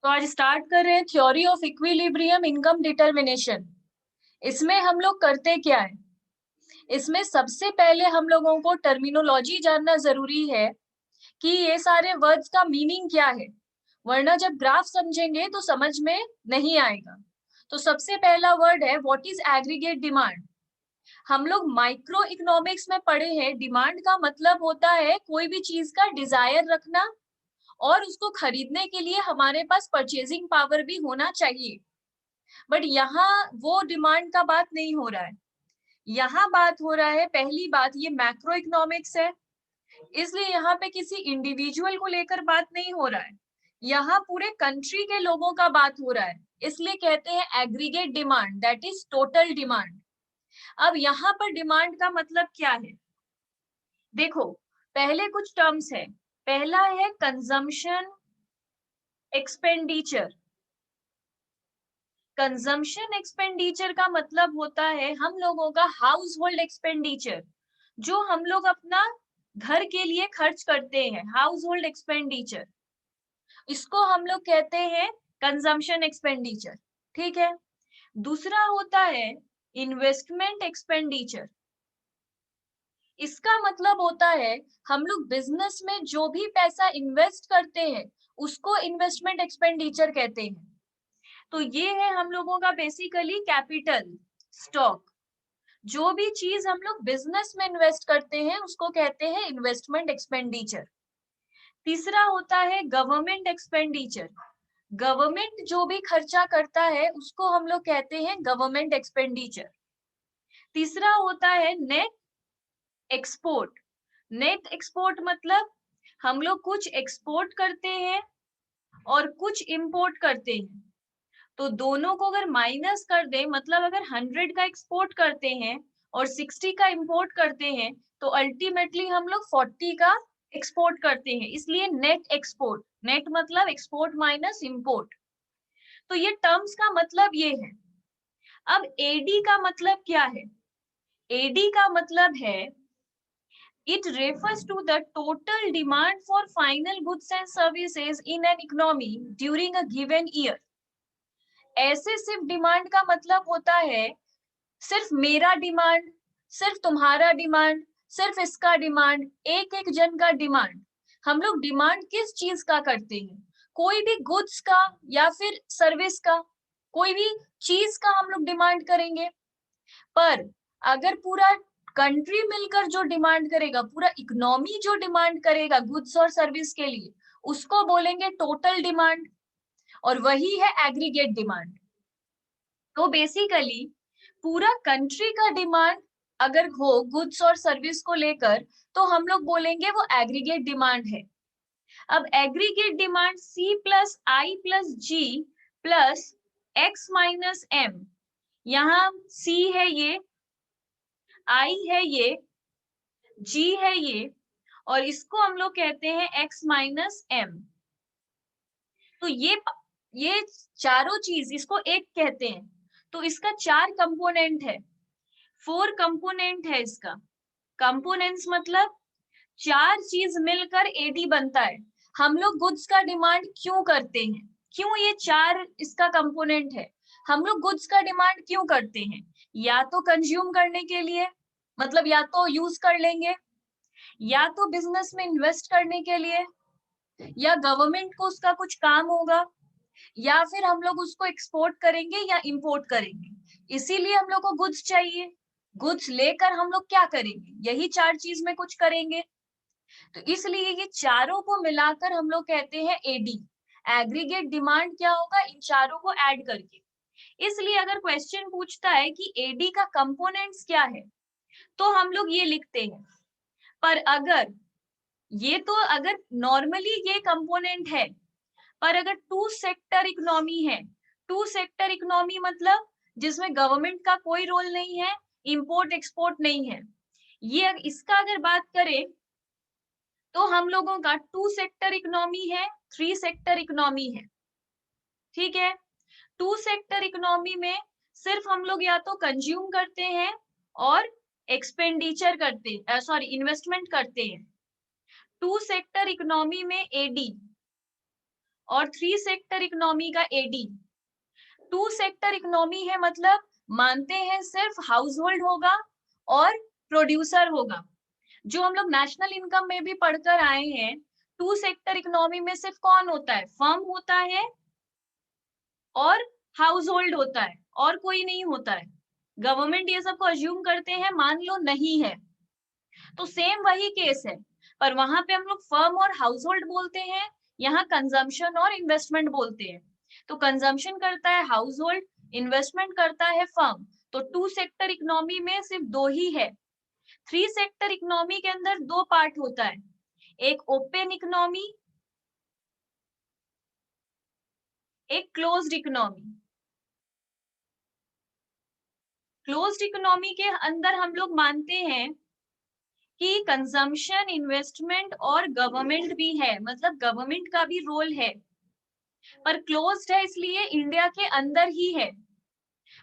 तो आज स्टार्ट कर रहे हैं theory of equilibrium income determination. इसमें हम लोग करते क्या है, इसमें सबसे पहले हम लोगों को टर्मिनोलॉजी जानना जरूरी है कि ये सारे वर्ड्स का मीनिंग क्या है, वरना जब ग्राफ समझेंगे तो समझ में नहीं आएगा। तो सबसे पहला वर्ड है व्हाट इज एग्रीगेट डिमांड। हम लोग माइक्रो इकोनॉमिक्स में पढ़े हैं, डिमांड का मतलब होता है कोई भी चीज का डिजायर रखना और उसको खरीदने के लिए हमारे पास परचेजिंग पावर भी होना चाहिए। बट यहाँ वो डिमांड का बात नहीं हो रहा है, यहाँ बात हो रहा है, पहली बात ये मैक्रो इकोनॉमिक्स है, इसलिए यहाँ पे किसी इंडिविजुअल को लेकर बात नहीं हो रहा है, यहाँ पूरे कंट्री के लोगों का बात हो रहा है, इसलिए कहते हैं aggregate demand, that is total demand. अब यहाँ पर डिमांड का मतलब क्या है, देखो पहले कुछ टर्म्स है। पहला है कंजम्पशन एक्सपेंडिचर। कंजम्पशन एक्सपेंडिचर का मतलब होता है हम लोगों का हाउस होल्ड एक्सपेंडिचर, जो हम लोग अपना घर के लिए खर्च करते हैं, हाउस होल्ड एक्सपेंडिचर, इसको हम लोग कहते हैं कंजम्पशन एक्सपेंडिचर। ठीक है। दूसरा होता है इन्वेस्टमेंट एक्सपेंडिचर। इसका मतलब होता है हम लोग बिजनेस में जो भी पैसा इन्वेस्ट करते हैं उसको इन्वेस्टमेंट एक्सपेंडिचर कहते हैं। तो ये है हम लोगों का बेसिकली कैपिटल स्टॉक। जो भी चीज हम लोग बिजनेस में इन्वेस्ट करते हैं उसको कहते हैं इन्वेस्टमेंट एक्सपेंडिचर। तीसरा होता है गवर्नमेंट एक्सपेंडिचर। गवर्नमेंट जो भी खर्चा करता है उसको हम लोग कहते हैं गवर्नमेंट एक्सपेंडिचर। तीसरा होता है नेट एक्सपोर्ट। नेट एक्सपोर्ट मतलब हम लोग कुछ एक्सपोर्ट करते हैं और कुछ इंपोर्ट करते हैं, तो दोनों को अगर माइनस कर दे, मतलब अगर 100 का एक्सपोर्ट करते हैं और 60 का इंपोर्ट करते हैं तो अल्टीमेटली हम लोग 40 का एक्सपोर्ट करते हैं, इसलिए नेट एक्सपोर्ट। नेट मतलब एक्सपोर्ट माइनस इंपोर्ट। तो ये टर्म्स का मतलब ये है। अब एडी का मतलब क्या है, एडी का मतलब है it refers to the total demand for final goods and services in an economy during a given year। ऐसे सिर्फ डिमांड का मतलब होता है सिर्फ मेरा डिमांड, सिर्फ तुम्हारा डिमांड, सिर्फ इसका डिमांड, एक एक जन का डिमांड। हम लोग डिमांड किस चीज का करते हैं, कोई भी गुड्स का या फिर सर्विस का, कोई भी चीज का हम लोग डिमांड करेंगे। पर अगर पूरा कंट्री मिलकर जो डिमांड करेगा, पूरा इकोनॉमी जो डिमांड करेगा गुड्स और सर्विस के लिए, उसको बोलेंगे टोटल डिमांड, और वही है एग्रीगेट डिमांड। तो बेसिकली पूरा कंट्री का डिमांड अगर हो गुड्स और सर्विस को लेकर तो हम लोग बोलेंगे वो एग्रीगेट डिमांड है। अब एग्रीगेट डिमांड C प्लस आई प्लस जी प्लस एक्स माइनस एम, यहाँ C है ये, I है ये, G है ये, और इसको हम लोग कहते हैं x माइनस एम। तो ये चारों चीज इसको एक कहते हैं, तो इसका 4 कंपोनेंट है, 4 कंपोनेंट है इसका। कंपोनेंट्स मतलब 4 चीज मिलकर एडी बनता है। हम लोग गुड्स का डिमांड क्यों करते हैं, क्यों ये 4 इसका कंपोनेंट है। हम लोग गुड्स का डिमांड क्यों करते हैं, या तो कंज्यूम करने के लिए, मतलब या तो यूज कर लेंगे, या तो बिजनेस में इन्वेस्ट करने के लिए, या गवर्नमेंट को उसका कुछ काम होगा, या फिर हम लोग उसको एक्सपोर्ट करेंगे या इंपोर्ट करेंगे, इसीलिए हम लोग को गुड्स चाहिए। गुड्स लेकर हम लोग क्या करेंगे, यही 4 चीज में कुछ करेंगे। तो इसलिए ये चारों को मिलाकर हम लोग कहते हैं एडी। एग्रीगेट डिमांड क्या होगा, इन चारों को ऐड करके। इसलिए अगर क्वेश्चन पूछता है कि एडी का कंपोनेंट्स क्या है तो हम लोग ये लिखते हैं। पर अगर ये तो अगर नॉर्मली ये कंपोनेंट है, पर अगर 2 सेक्टर इकोनॉमी है, 2 सेक्टर इकोनॉमी मतलब जिसमें गवर्नमेंट का कोई रोल नहीं है, इंपोर्ट एक्सपोर्ट नहीं है, ये इसका अगर बात करें तो हम लोगों का 2 सेक्टर इकोनॉमी है, 3 सेक्टर इकोनॉमी है। ठीक है। 2 सेक्टर इकोनॉमी में सिर्फ हम लोग या तो कंज्यूम करते हैं और एक्सपेंडिचर करते हैं, सॉरी इन्वेस्टमेंट करते हैं। 2 सेक्टर इकोनॉमी में एडी और 3 सेक्टर इकोनॉमी का एडी। 2 सेक्टर इकोनॉमी है मतलब मानते हैं सिर्फ हाउस होल्ड होगा और प्रोड्यूसर होगा। जो हम लोग नेशनल इनकम में भी पढ़कर आए हैं, 2 सेक्टर इकोनॉमी में सिर्फ कौन होता है? फर्म होता है और हाउस होल्ड होता है, और कोई नहीं होता है। गवर्नमेंट ये सबको अज्यूम करते हैं, मान लो नहीं है तो सेम वही केस है, पर वहां पे हम लोग फर्म और हाउस होल्ड बोलते हैं, यहाँ कंजम्पशन और इन्वेस्टमेंट बोलते हैं। तो कंजम्पशन करता है हाउस होल्ड, इन्वेस्टमेंट करता है फर्म। तो 2 सेक्टर इकोनॉमी में सिर्फ 2 ही है। 3 सेक्टर इकोनॉमी के अंदर 2 पार्ट होता है, एक ओपन इकोनॉमी, एक क्लोज्ड इकोनॉमी। क्लोज्ड इकोनॉमी के अंदर हम लोग मानते हैं कि कंजम्पशन, इन्वेस्टमेंट और गवर्नमेंट भी है, मतलब गवर्नमेंट का भी रोल है, पर क्लोज्ड है इसलिए इंडिया के अंदर ही है।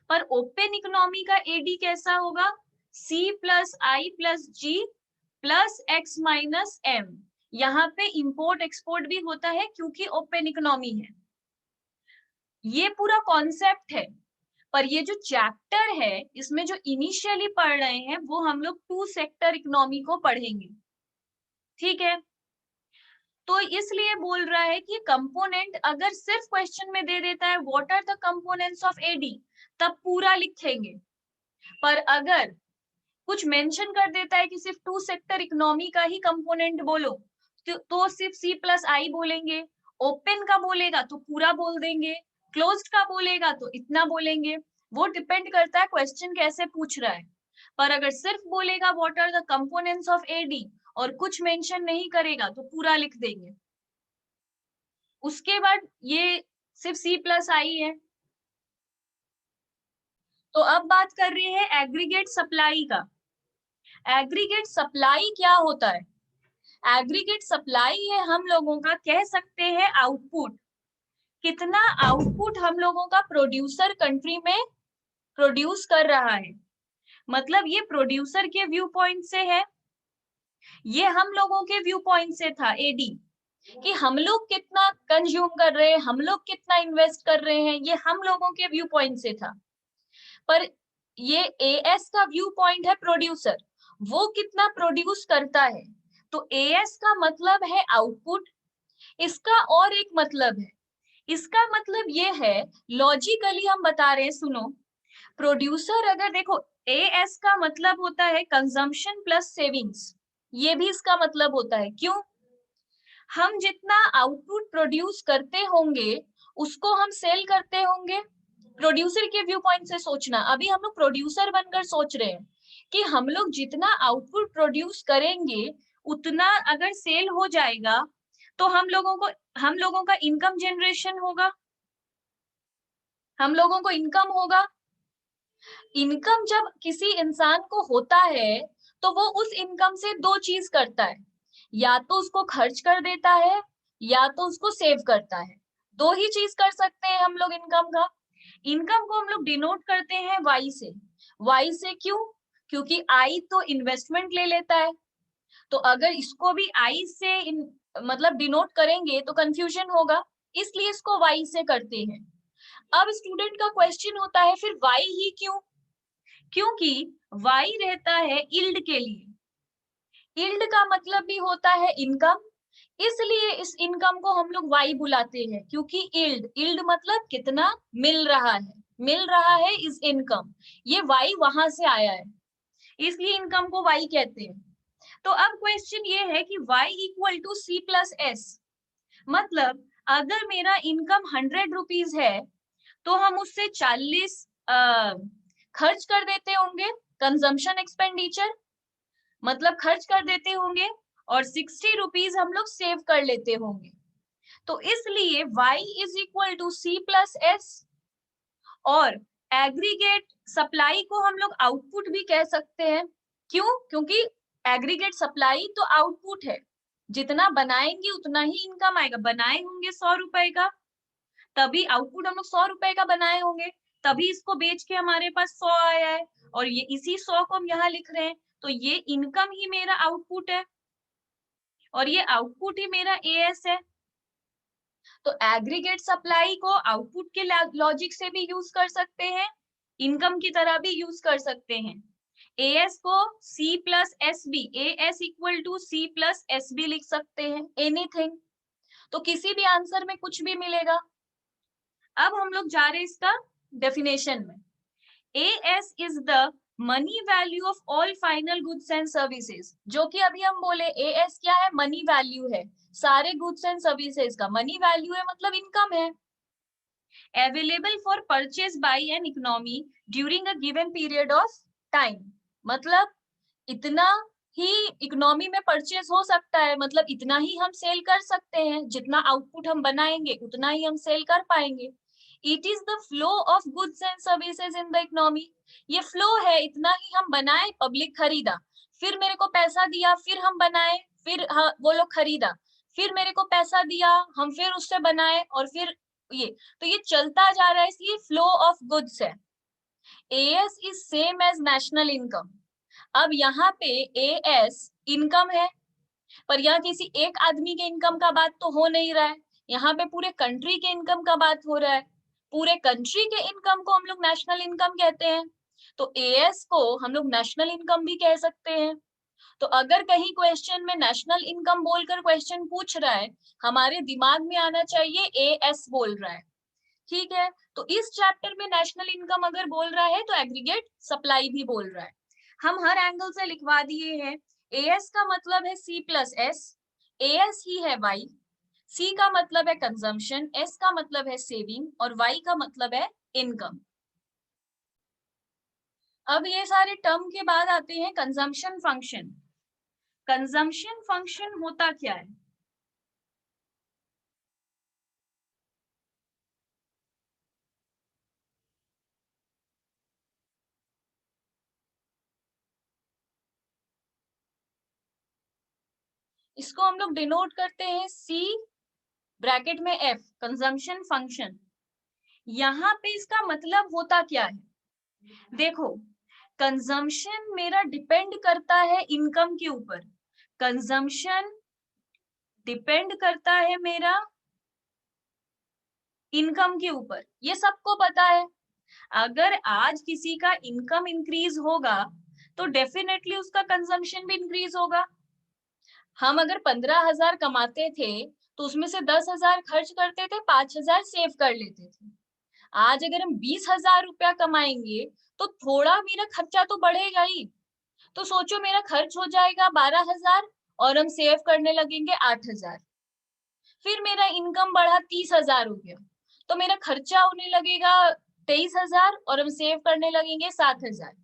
पर ओपन इकोनॉमी का एडी कैसा होगा? C प्लस आई प्लस जी प्लस एक्स माइनस एम। यहाँ पे इंपोर्ट एक्सपोर्ट भी होता है क्योंकि ओपन इकोनॉमी है। ये पूरा कॉन्सेप्ट है, पर ये जो चैप्टर है इसमें जो इनिशियली पढ़ रहे हैं वो हम लोग 2 सेक्टर इकोनॉमी को पढ़ेंगे, ठीक है? तो इसलिए बोल रहा है कि कंपोनेंट अगर सिर्फ क्वेश्चन में दे देता है what are the components of AD, तब पूरा लिखेंगे। पर अगर कुछ मेंशन कर देता है कि सिर्फ 2 सेक्टर इकोनॉमी का ही कंपोनेंट बोलो, तो सिर्फ C प्लस आई बोलेंगे। ओपन का बोलेगा तो पूरा बोल देंगे, क्लोज्ड का बोलेगा तो इतना बोलेंगे। वो डिपेंड करता है क्वेश्चन कैसे पूछ रहा है। पर अगर सिर्फ बोलेगा what are the components of AD और कुछ मेंशन नहीं करेगा तो पूरा लिख देंगे। उसके बाद ये सिर्फ C प्लस आई है। तो अब बात कर रहे हैं एग्रीगेट सप्लाई का। एग्रीगेट सप्लाई क्या होता है? एग्रीगेट सप्लाई है हम लोगों का, कह सकते हैं आउटपुट। कितना आउटपुट हम लोगों का प्रोड्यूसर कंट्री में प्रोड्यूस कर रहा है, मतलब ये प्रोड्यूसर के व्यू पॉइंट से है, ये हम लोगों के व्यू पॉइंट से था एडी, कि हम लोग कितना कंज्यूम कर रहे हैं, हम लोग कितना इन्वेस्ट कर रहे हैं, ये हम लोगों के व्यू पॉइंट से था। पर ये एएस का व्यू पॉइंट है प्रोड्यूसर, वो कितना प्रोड्यूस करता है। तो एएस का मतलब है आउटपुट, इसका और एक मतलब है, इसका मतलब ये है, लॉजिकली हम बता रहे हैं, सुनो। प्रोड्यूसर अगर देखो, एएस का मतलब होता है कंजम्पशन प्लस सेविंग्स, ये भी इसका मतलब होता है। क्यों? हम जितना आउटपुट प्रोड्यूस करते होंगे उसको हम सेल करते होंगे। प्रोड्यूसर के व्यू पॉइंट से सोचना, अभी हम लोग प्रोड्यूसर बनकर सोच रहे हैं कि हम लोग जितना आउटपुट प्रोड्यूस करेंगे उतना अगर सेल हो जाएगा तो हम लोगों का इनकम जनरेशन होगा, हम लोगों को इनकम होगा। इनकम जब किसी इंसान को होता है तो वो उस इनकम से 2 चीज करता है, या तो उसको खर्च कर देता है या तो उसको सेव करता है। 2 ही चीज कर सकते हैं हम लोग इनकम का। इनकम को हम लोग डिनोट करते हैं वाई से। वाई से क्यों? क्योंकि आई तो इन्वेस्टमेंट ले लेता है, तो अगर इसको भी आई से मतलब डिनोट करेंगे तो कंफ्यूजन होगा, इसलिए इसको वाई से करते हैं। अब स्टूडेंट का क्वेश्चन होता है फिर वाई ही क्यों? क्योंकि वाई रहता है यील्ड के लिए। यील्ड का मतलब भी होता है इनकम, इसलिए इस इनकम को हम लोग वाई बुलाते हैं, क्योंकि यील्ड, यील्ड मतलब कितना मिल रहा है, मिल रहा है इस इनकम, ये वाई वहां से आया है, इसलिए इनकम को वाई कहते हैं। तो अब क्वेश्चन ये है कि y equal to C plus S, मतलब अगर मेरा इनकम 100 रुपीज है तो हम उससे 40 खर्च कर देते होंगे, कंजम्पशन एक्सपेंडिचर, मतलब खर्च कर देते होंगे, और 60 रुपीज हम लोग सेव कर लेते होंगे। तो इसलिए y is equal to C plus S. और एग्रीगेट सप्लाई को हम लोग आउटपुट भी कह सकते हैं। क्यों? क्योंकि एग्रीगेट सप्लाई तो आउटपुट है, जितना बनाएंगे उतना ही इनकम आएगा। बनाए होंगे 100 रुपए का, तभी आउटपुट हम लोग 100 रुपए का बनाए होंगे, तभी इसको बेच के हमारे पास 100 आया है, और ये इसी 100 को हम यहाँ लिख रहे हैं। तो ये इनकम ही मेरा आउटपुट है और ये आउटपुट ही मेरा एएस है। तो एग्रीगेट सप्लाई को आउटपुट के लॉजिक से भी यूज कर सकते हैं, इनकम की तरह भी यूज कर सकते हैं। एएस को C plus S B, AS equal to C plus S B लिख सकते हैं, एनीथिंग। तो किसी भी आंसर में कुछ भी मिलेगा। अब हम लोग जा रहे हैं इसका डेफिनेशन में। As is the money value of all final goods and services, जो कि अभी हम बोले एएस क्या है, मनी वैल्यू है सारे गुड्स एंड सर्विसेज का। मनी वैल्यू है मतलब इनकम है। Available for purchase by an economy during a given period of time, मतलब इतना ही इकोनॉमी में परचेज हो सकता है, मतलब इतना ही हम सेल कर सकते हैं, जितना आउटपुट हम बनाएंगे उतना ही हम सेल कर पाएंगे। It is the flow of goods and services in the economy, ये फ्लो है, इतना ही हम बनाए, पब्लिक खरीदा, फिर मेरे को पैसा दिया, फिर हम बनाए, फिर वो लोग खरीदा, फिर मेरे को पैसा दिया, हम फिर उससे बनाए, और फिर ये, तो ये चलता जा रहा है, इसलिए फ्लो ऑफ गुड्स है। AS is same as national income. अब यहाँ पे एएस इनकम है, पर यहाँ किसी एक आदमी के इनकम का बात तो हो नहीं रहा है, यहाँ पे पूरे कंट्री के इनकम का बात हो रहा है। पूरे कंट्री के इनकम को हम लोग नेशनल इनकम कहते हैं, तो एएस को हम लोग नेशनल इनकम भी कह सकते हैं। तो अगर कहीं क्वेश्चन में नेशनल इनकम बोलकर क्वेश्चन पूछ रहा है, हमारे दिमाग में आना चाहिए एएस बोल रहा है, ठीक है। तो इस चैप्टर में नेशनल इनकम अगर बोल रहा है तो एग्रीगेट सप्लाई भी बोल रहा है। हम हर एंगल से लिखवा दिए हैं। एएस का मतलब है सी प्लस एस, एएस ही है वाई। सी का मतलब है कंजम्पशन, एस का मतलब है सेविंग, और वाई का मतलब है इनकम। अब ये सारे टर्म के बाद आते हैं कंजम्पशन फंक्शन। कंजम्पशन फंक्शन होता क्या है? इसको हम लोग डिनोट करते हैं सी ब्रैकेट में एफ, कंजम्पशन फंक्शन। यहाँ पे इसका मतलब होता क्या है? देखो, कंजम्पशन मेरा डिपेंड करता है इनकम के ऊपर, कंजम्पशन डिपेंड करता है मेरा इनकम के ऊपर, ये सबको पता है। अगर आज किसी का इनकम इंक्रीज होगा तो डेफिनेटली उसका कंजम्पशन भी इंक्रीज होगा। हम अगर 15,000 कमाते थे तो उसमें से 10,000 खर्च करते थे, 5,000 सेव कर लेते थे। आज अगर हम 20,000 रुपया कमाएंगे तो थोड़ा मेरा खर्चा तो बढ़ेगा ही। तो सोचो मेरा खर्च हो जाएगा 12,000 और हम सेव करने लगेंगे 8,000, फिर मेरा इनकम बढ़ा 30,000 हो गया, तो मेरा खर्चा होने लगेगा 23,000 और हम सेव करने लगेंगे 7,000।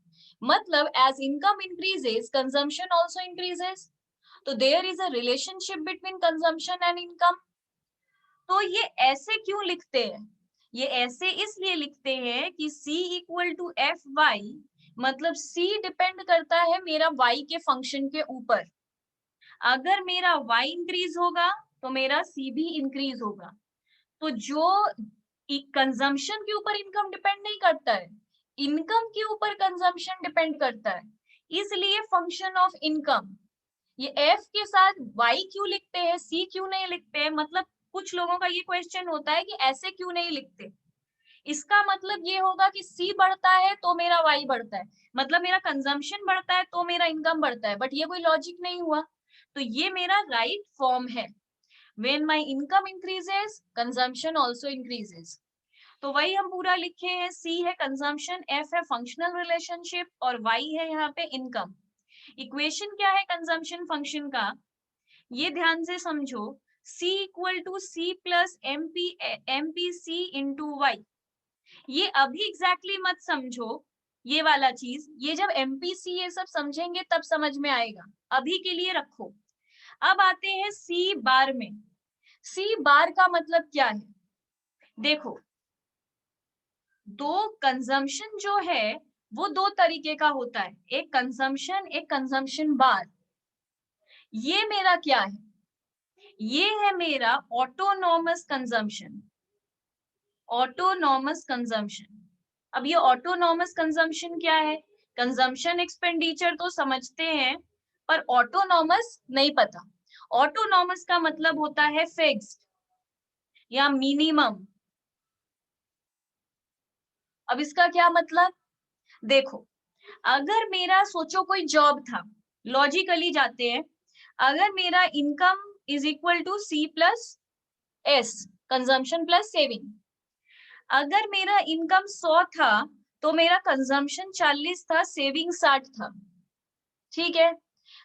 मतलब as income increases consumption also increases, तो there is a relationship between consumption and income. तो ये ऐसे क्यों लिखते हैं? ये ऐसे इसलिए लिखते हैं कि C equal to f Y, मतलब C डिपेंड करता है मेरा Y के फंक्शन के ऊपर। अगर मेरा Y इंक्रीज होगा तो मेरा C भी इंक्रीज होगा। तो जो कंजम्पशन के ऊपर इनकम डिपेंड नहीं करता है, इनकम के ऊपर कंजम्पशन डिपेंड करता है, इसलिए फंक्शन ऑफ इनकम। ये F के साथ Y क्यों लिखते हैं, C क्यों नहीं लिखते हैं? मतलब कुछ लोगों का ये क्वेश्चन होता है कि ऐसे क्यों नहीं लिखते। इसका मतलब ये होगा कि C बढ़ता है तो मेरा Y बढ़ता है, मतलब मेरा कंजम्पशन बढ़ता है तो मेरा इनकम बढ़ता है, बट ये कोई लॉजिक नहीं हुआ। तो ये मेरा राइट फॉर्म है, when my income increases consumption also increases। तो वही हम पूरा लिखे हैं, C है कंजम्पशन, F है फंक्शनल रिलेशनशिप, और Y है यहाँ पे इनकम। इक्वेशन क्या है कंजम्पशन फंक्शन का, ये ध्यान से समझो। C equal to C plus MPC into Y. ये अभी एग्जैक्टली मत समझो ये वाला चीज, ये जब MPC ये सब समझेंगे तब समझ में आएगा, अभी के लिए रखो। अब आते हैं C बार में। C बार का मतलब क्या है? देखो, दो कंजम्पशन जो है वो दो तरीके का होता है, एक कंजम्पशन, एक कंजम्पशन बार। ये मेरा क्या है? ये है मेरा ऑटोनॉमस कंजम्पशन, ऑटोनॉमस कंजम्पशन। अब ये ऑटोनॉमस कंजम्पशन क्या है? कंजम्पशन एक्सपेंडिचर तो समझते हैं, पर ऑटोनॉमस नहीं पता। ऑटोनॉमस का मतलब होता है फिक्स्ड, या मिनिमम। अब इसका क्या मतलब, देखो अगर मेरा सोचो कोई जॉब था, लॉजिकली जाते हैं, अगर मेरा income is equal to C plus S, consumption plus saving, अगर मेरा इनकम 100 था तो मेरा कंजम्पशन 40 था, सेविंग 60 था। ठीक है,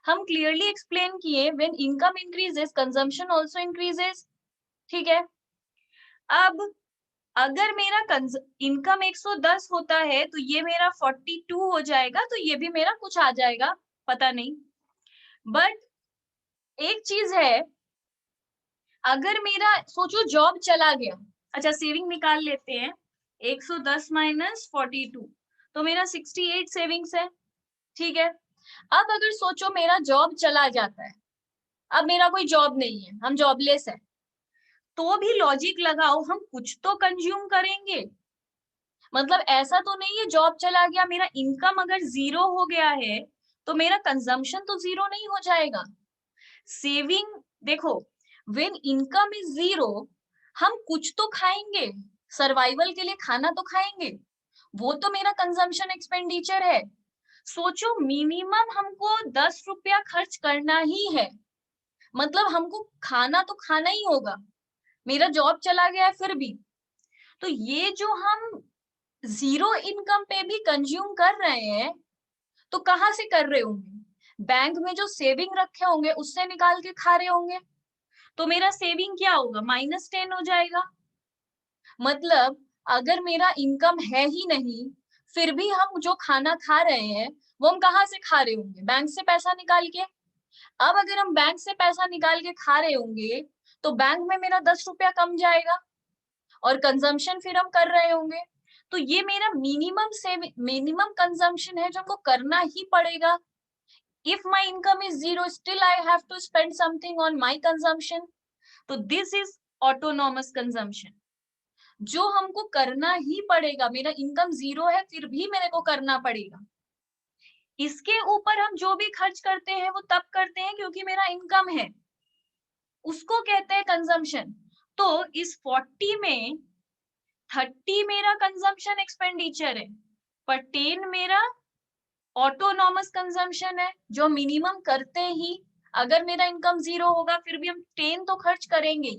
हम क्लियरली एक्सप्लेन किए when income increases consumption also increases. ठीक है, अब अगर मेरा इनकम 110 होता है तो ये मेरा 42 हो जाएगा, तो ये भी मेरा कुछ आ जाएगा, पता नहीं। बट एक चीज है, अगर मेरा सोचो जॉब चला गया, अच्छा सेविंग निकाल लेते हैं, 110 माइनस 42, तो मेरा 68 सेविंग्स है। ठीक है, अब अगर सोचो मेरा जॉब चला जाता है, अब मेरा कोई जॉब नहीं है, हम जॉबलेस है, तो भी लॉजिक लगाओ हम कुछ तो कंज्यूम करेंगे। मतलब ऐसा तो नहीं है जॉब चला गया, मेरा इनकम अगर 0 हो गया है तो मेरा कंजम्पशन तो 0 नहीं हो जाएगा। सेविंग देखो, व्हेन इनकम इज 0 हम कुछ तो खाएंगे, सर्वाइवल के लिए खाना तो खाएंगे, वो तो मेरा कंजम्पशन एक्सपेंडिचर है। सोचो मिनिमम हमको 10 रुपया खर्च करना ही है, मतलब हमको खाना तो खाना ही होगा, मेरा जॉब चला गया है फिर भी। तो ये जो हम 0 इनकम पे भी कंज्यूम कर रहे हैं, तो कहाँ से कर रहे होंगे, बैंक में जो सेविंग रखे होंगे उससे निकाल के खा रहे होंगे, तो मेरा सेविंग क्या होगा, -10 हो जाएगा। मतलब अगर मेरा इनकम है ही नहीं, फिर भी हम जो खाना खा रहे हैं वो हम कहाँ से खा रहे होंगे, बैंक से पैसा निकाल के। अब अगर हम बैंक से पैसा निकाल के खा रहे होंगे तो बैंक में मेरा 10 रुपया कम जाएगा, और कंजम्पशन फिर हम कर रहे होंगे। तो ये मेरा मिनिमम कंजम्पशन है जो हमको करना ही पड़ेगा। If my income is 0 still I have to spend something on my consumption, तो दिस इज ऑटोनॉमस कंजम्पशन, जो हमको करना ही पड़ेगा। मेरा इनकम 0 है फिर भी मेरे को करना पड़ेगा। इसके ऊपर हम जो भी खर्च करते हैं वो तब करते हैं क्योंकि मेरा इनकम है, उसको कहते हैं कंजम्पशन। तो इस 40 में 30 मेरा कंजम्पशन एक्सपेंडिचर है, पर 10 मेरा ऑटोनॉमस कंजम्पशन है, जो मिनिमम करते ही, अगर मेरा इनकम 0 होगा फिर भी हम 10 तो खर्च करेंगे।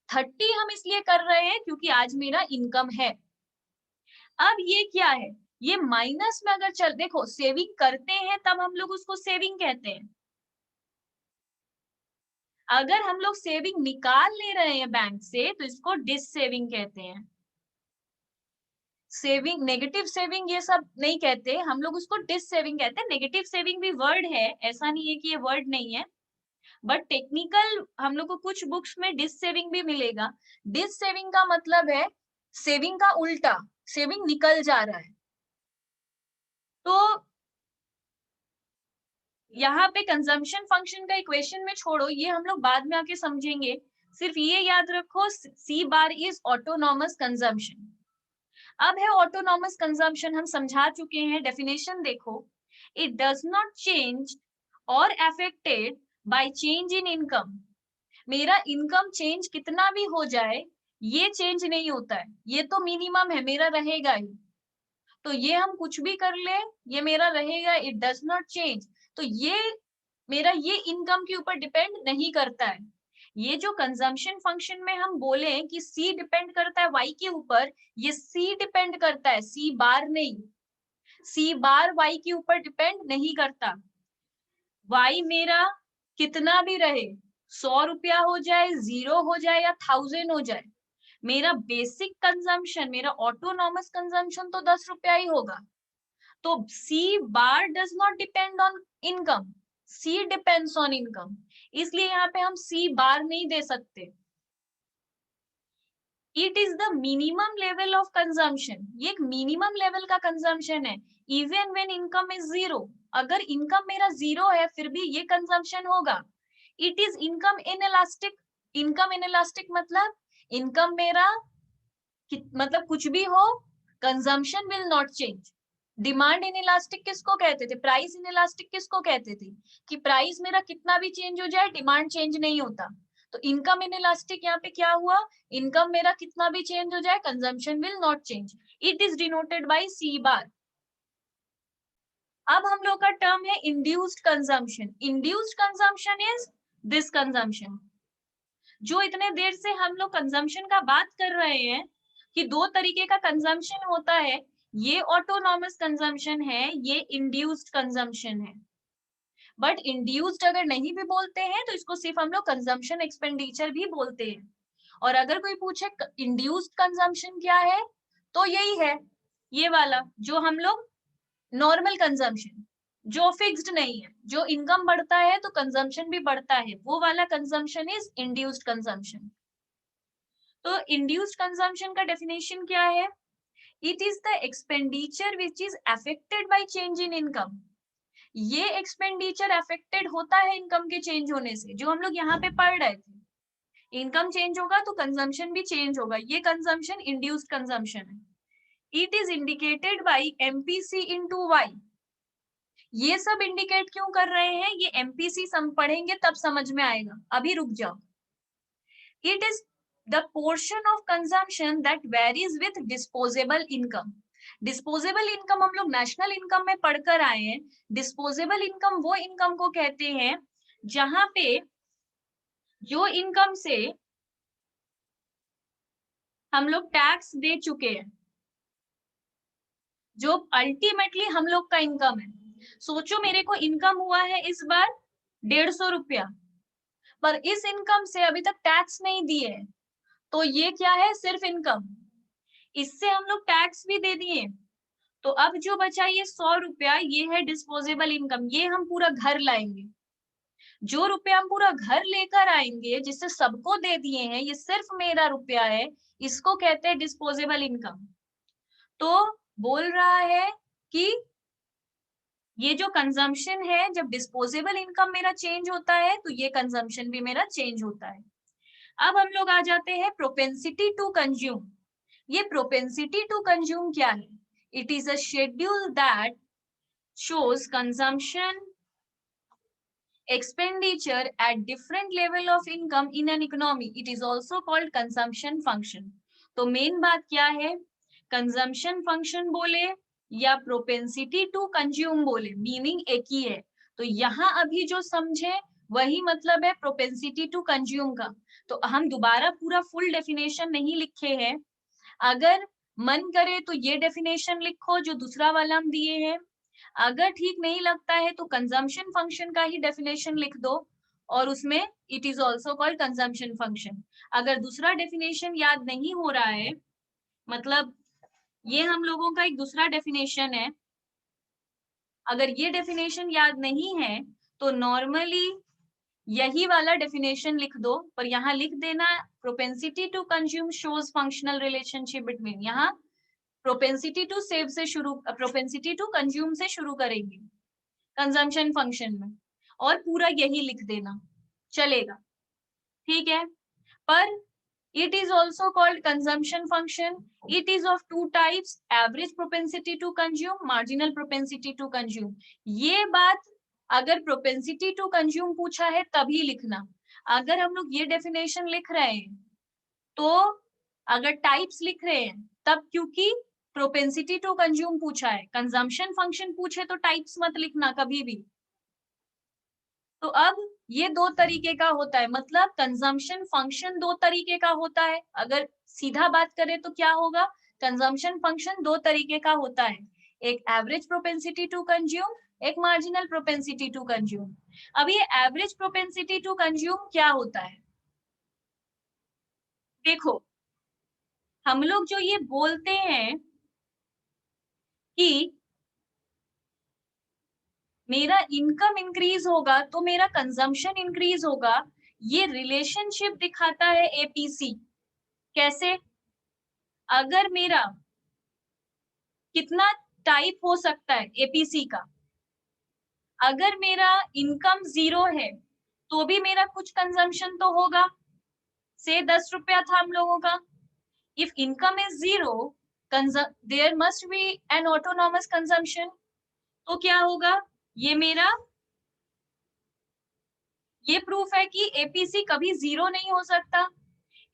30 हम इसलिए कर रहे हैं क्योंकि आज मेरा इनकम है। अब ये क्या है, ये माइनस में अगर चल, देखो सेविंग करते हैं तब हम लोग उसको सेविंग कहते हैं, अगर हम लोग सेविंग निकाल ले रहे हैं बैंक से तो इसको डिस सेविंग कहते हैं। सेविंग, नेगेटिव सेविंग ये सब नहीं कहते, हम लोग उसको डिस सेविंग कहते हैं। नेगेटिव सेविंग भी वर्ड है, ऐसा नहीं है कि ये वर्ड नहीं है, बट टेक्निकल हम लोग को कुछ बुक्स में डिस सेविंग भी मिलेगा। डिस सेविंग का मतलब है सेविंग का उल्टा, सेविंग निकल जा रहा है। तो यहाँ पे कंजम्पशन फंक्शन का इक्वेशन में छोड़ो, ये हम लोग बाद में आके समझेंगे। सिर्फ ये याद रखो, सी बार इज ऑटोनॉमस कंजम्पशन। अब है ऑटोनॉमस कंजम्पशन, हम समझा चुके हैं, डेफिनेशन देखो, इट डज नॉट चेंज और affected by change in income. मेरा इनकम चेंज कितना भी हो जाए, ये चेंज नहीं होता है, ये तो मिनिमम है, मेरा रहेगा ही। तो ये हम कुछ भी कर ले, ये मेरा रहेगा, इट डज नॉट चेंज। तो ये मेरा ये इनकम के ऊपर डिपेंड नहीं करता है। ये जो कंजम्पशन फंक्शन में हम बोले कि सी डिपेंड करता है वाई के ऊपर, ये सी डिपेंड करता है, सी बार नहीं। सी बार वाई के ऊपर डिपेंड नहीं करता। वाई मेरा कितना भी रहे, 100 रुपया हो जाए, 0 हो जाए या 1000 हो जाए, मेरा बेसिक कंजम्पशन, मेरा ऑटोनॉमस कंजम्पशन तो 10 रुपया ही होगा। तो C bar does not depend on income, C depends on income, इसलिए यहाँ पे हम सी बार नहीं दे सकते। It is the minimum level of consumption, ये एक मिनिमम लेवल का कंजम्पशन है। इवन व्हेन इनकम इज 0, अगर इनकम मेरा 0 है फिर भी ये कंजम्पशन होगा। It is income inelastic. Income inelastic मतलब इनकम मेरा मतलब कुछ भी हो, consumption will not change. Demand inelastic किसको कहते थे, प्राइस इनइलास्टिक किसको कहते थे, कि प्राइस मेरा कितना भी चेंज हो जाए डिमांड चेंज नहीं होता। तो इनकम इन इलास्टिक यहाँ पे क्या हुआ, इनकम मेरा कितना भी चेंज हो जाए consumption will not change, it is denoted by C bar. अब हम लोग का टर्म है induced consumption. Induced consumption is this consumption. जो इतने देर से हम लोग कंजम्पशन का बात कर रहे हैं कि दो तरीके का कंजम्पशन होता है, ये ऑटोनॉमस कंजम्पशन है, ये इंड्यूस्ड कंजम्पशन है। बट इंड्यूस्ड अगर नहीं भी बोलते हैं तो इसको सिर्फ हम लोग कंजम्पशन एक्सपेंडिचर भी बोलते हैं। और अगर कोई पूछे इंड्यूस्ड कंजम्पशन क्या है, तो यही है ये वाला जो हम लोग नॉर्मल कंजम्पशन, जो फिक्स्ड नहीं है, जो इनकम बढ़ता है तो कंजम्पशन भी बढ़ता है, वो वाला कंजम्पशन इज इंड्यूस्ड कंजम्पशन। तो इंड्यूस्ड कंजम्पशन का डेफिनेशन क्या है, it is the expenditure which is affected by change in income. ये एक्सपेंडिचर अफेक्टेड होता है इनकम के चेंज होने से, जो हम लोग यहाँ पे पढ़ रहे थे। इनकम चेंज होगा तो कंजम्पशन भी चेंज होगा, ये कंजम्पशन इंड्यूस्ड कंजम्पशन है। It is indicated by MPC into Y. ये सब इंडिकेट क्यों कर रहे हैं, ये एमपीसी सम पढ़ेंगे तब समझ में आएगा, अभी रुक जाओ। It is the portion of consumption that varies with disposable income. Disposable income हम लोग नेशनल इनकम में पढ़कर आए हैं। डिस्पोजेबल इनकम वो इनकम को कहते हैं जहां पे जो इनकम से हम लोग टैक्स दे चुके हैं, जो अल्टीमेटली हम लोग का इनकम है। सोचो मेरे को इनकम हुआ है इस बार 150 रुपया, पर इस इनकम से अभी तक टैक्स नहीं दिए, तो ये क्या है, सिर्फ इनकम। इससे हम लोग टैक्स भी दे दिए, तो अब जो बचा ये 100 रुपया, ये है डिस्पोजेबल इनकम। ये हम पूरा घर लाएंगे, जो रुपया हम पूरा घर लेकर आएंगे जिससे सबको दे दिए हैं, ये सिर्फ मेरा रुपया है, इसको कहते हैं डिस्पोजेबल इनकम। तो बोल रहा है कि ये जो कंजम्पशन है, जब डिस्पोजेबल इनकम मेरा चेंज होता है तो ये कंजम्पशन भी मेरा चेंज होता है। अब हम लोग आ जाते हैं प्रोपेंसिटी टू कंज्यूम। ये प्रोपेंसिटी टू कंज्यूम क्या है, it is a schedule that shows consumption expenditure at different level of income in an economy. It is also called consumption function. तो मेन बात क्या है, कंजम्पशन फंक्शन बोले या propensity to consume बोले, meaning एक ही है। तो यहाँ अभी जो समझे वही मतलब है प्रोपेंसिटी टू कंज्यूम का। तो हम दोबारा पूरा फुल डेफिनेशन नहीं लिखे हैं, अगर मन करे तो ये डेफिनेशन लिखो जो दूसरा वाला हम दिए हैं, अगर ठीक नहीं लगता है तो कंजम्पशन फंक्शन का ही डेफिनेशन लिख दो और उसमें it is also called consumption function. अगर दूसरा डेफिनेशन याद नहीं हो रहा है, मतलब ये हम लोगों का एक दूसरा डेफिनेशन है, अगर ये डेफिनेशन याद नहीं है तो नॉर्मली यही वाला डेफिनेशन लिख दो, पर यहाँ लिख देना propensity to consume shows functional relationship between, यहाँ प्रोपेंसिटी टू सेव से शुरू, प्रोपेंसिटी टू कंज्यूम से शुरू करेंगे कंजम्पशन फंक्शन में, और पूरा यही लिख देना चलेगा, ठीक है। पर it is also called consumption function. It is of two types, average propensity to consume, marginal propensity to consume. ये बात अगर propensity to consume पूछा है तभी लिखना। अगर हम लोग ये definition लिख रहे हैं तो अगर types लिख रहे हैं तब, क्योंकि propensity to consume पूछा है, consumption function पूछे तो types मत लिखना कभी भी। तो अब ये दो तरीके का होता है, मतलब कंजम्पशन फंक्शन दो तरीके का होता है। अगर सीधा बात करें तो क्या होगा, कंजम्पशन फंक्शन दो तरीके का होता है, एक एवरेज प्रोपेंसिटी टू कंज्यूम, एक मार्जिनल प्रोपेंसिटी टू कंज्यूम। अब ये एवरेज प्रोपेंसिटी टू कंज्यूम क्या होता है, देखो हम लोग जो ये बोलते हैं कि मेरा इनकम इंक्रीज होगा तो मेरा कंजम्पशन इंक्रीज होगा, ये रिलेशनशिप दिखाता है एपीसी। कैसे, अगर मेरा कितना टाइप हो सकता है एपीसी का, अगर मेरा इनकम 0 है तो भी मेरा कुछ कंजम्पशन तो होगा, से 10 रुपया था हम लोगों का। If income is 0, there must be an autonomous consumption. तो क्या होगा, ये मेरा ये प्रूफ है कि एपीसी कभी जीरो नहीं हो सकता।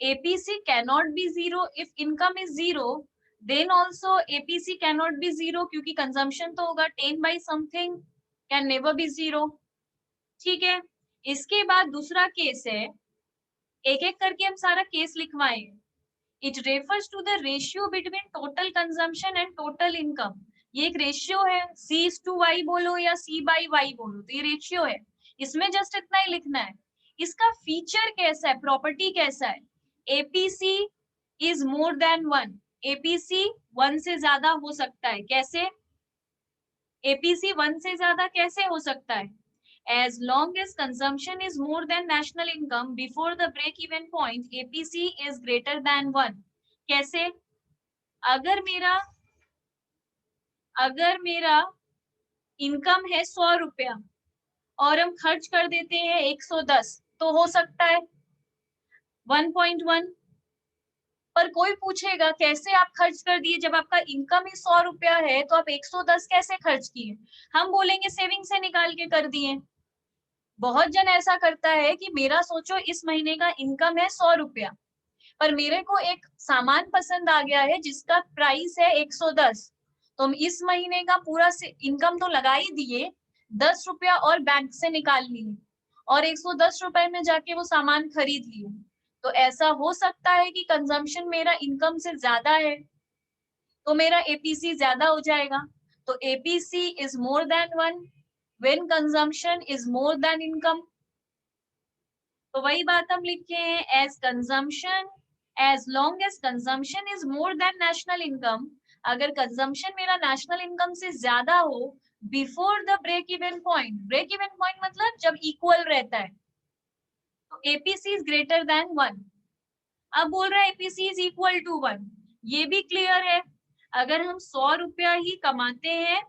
APC cannot be zero if income is zero, then also APC cannot be zero, क्योंकि कंजम्पशन तो होगा 10 by something, can never be zero. ठीक है, इसके बाद दूसरा केस है, एक एक करके हम सारा केस लिखवाएं। It refers to the ratio between total consumption and total income. ये एक रेशियो है, C/Y बोलो या C/Y बोलो, तो ये रेशियो है, इसमें जस्ट इतना ही लिखना है। इसका फीचर कैसा है, प्रॉपर्टी कैसा है, APC is more than 1, APC 1 से ज्यादा हो सकता है। कैसे एपीसी 1 से ज्यादा कैसे हो सकता है, as long as consumption is more than national income before the break even point, APC is greater than 1। कैसे, अगर मेरा इनकम है 100 रुपया और हम खर्च कर देते हैं 110, तो हो सकता है 1.1। पर कोई पूछेगा कैसे आप खर्च कर दिए, जब आपका इनकम ही 100 रुपया है तो आप 110 कैसे खर्च किए, हम बोलेंगे सेविंग से निकाल के कर दिए। बहुत जन ऐसा करता है कि मेरा सोचो इस महीने का इनकम है 100 रुपया, पर मेरे को एक सामान पसंद आ गया है जिसका प्राइस है 110, तो हम इस महीने का पूरा इनकम तो लगा ही दिए, 10 रुपया और बैंक से निकाल लिए और 110 रुपए में जाके वो सामान खरीद लिए। तो ऐसा हो सकता है कि कंजम्पशन मेरा इनकम से ज्यादा है, तो मेरा एपीसी ज्यादा हो जाएगा। तो APC is more than 1 when consumption is more than income. तो वही बात हम लिखे हैं, as consumption, as long as consumption is more than national income, अगर कंजम्पशन मेरा नेशनल इनकम से ज्यादा हो before the break even point, break even point मतलब जब इक्वल रहता है, तो एपीसी इज ग्रेटर देन 1। अब बोल रहा है एपीसी इज इक्वल टू 1, ये भी क्लियर है, अगर हम 100 रुपया ही कमाते हैं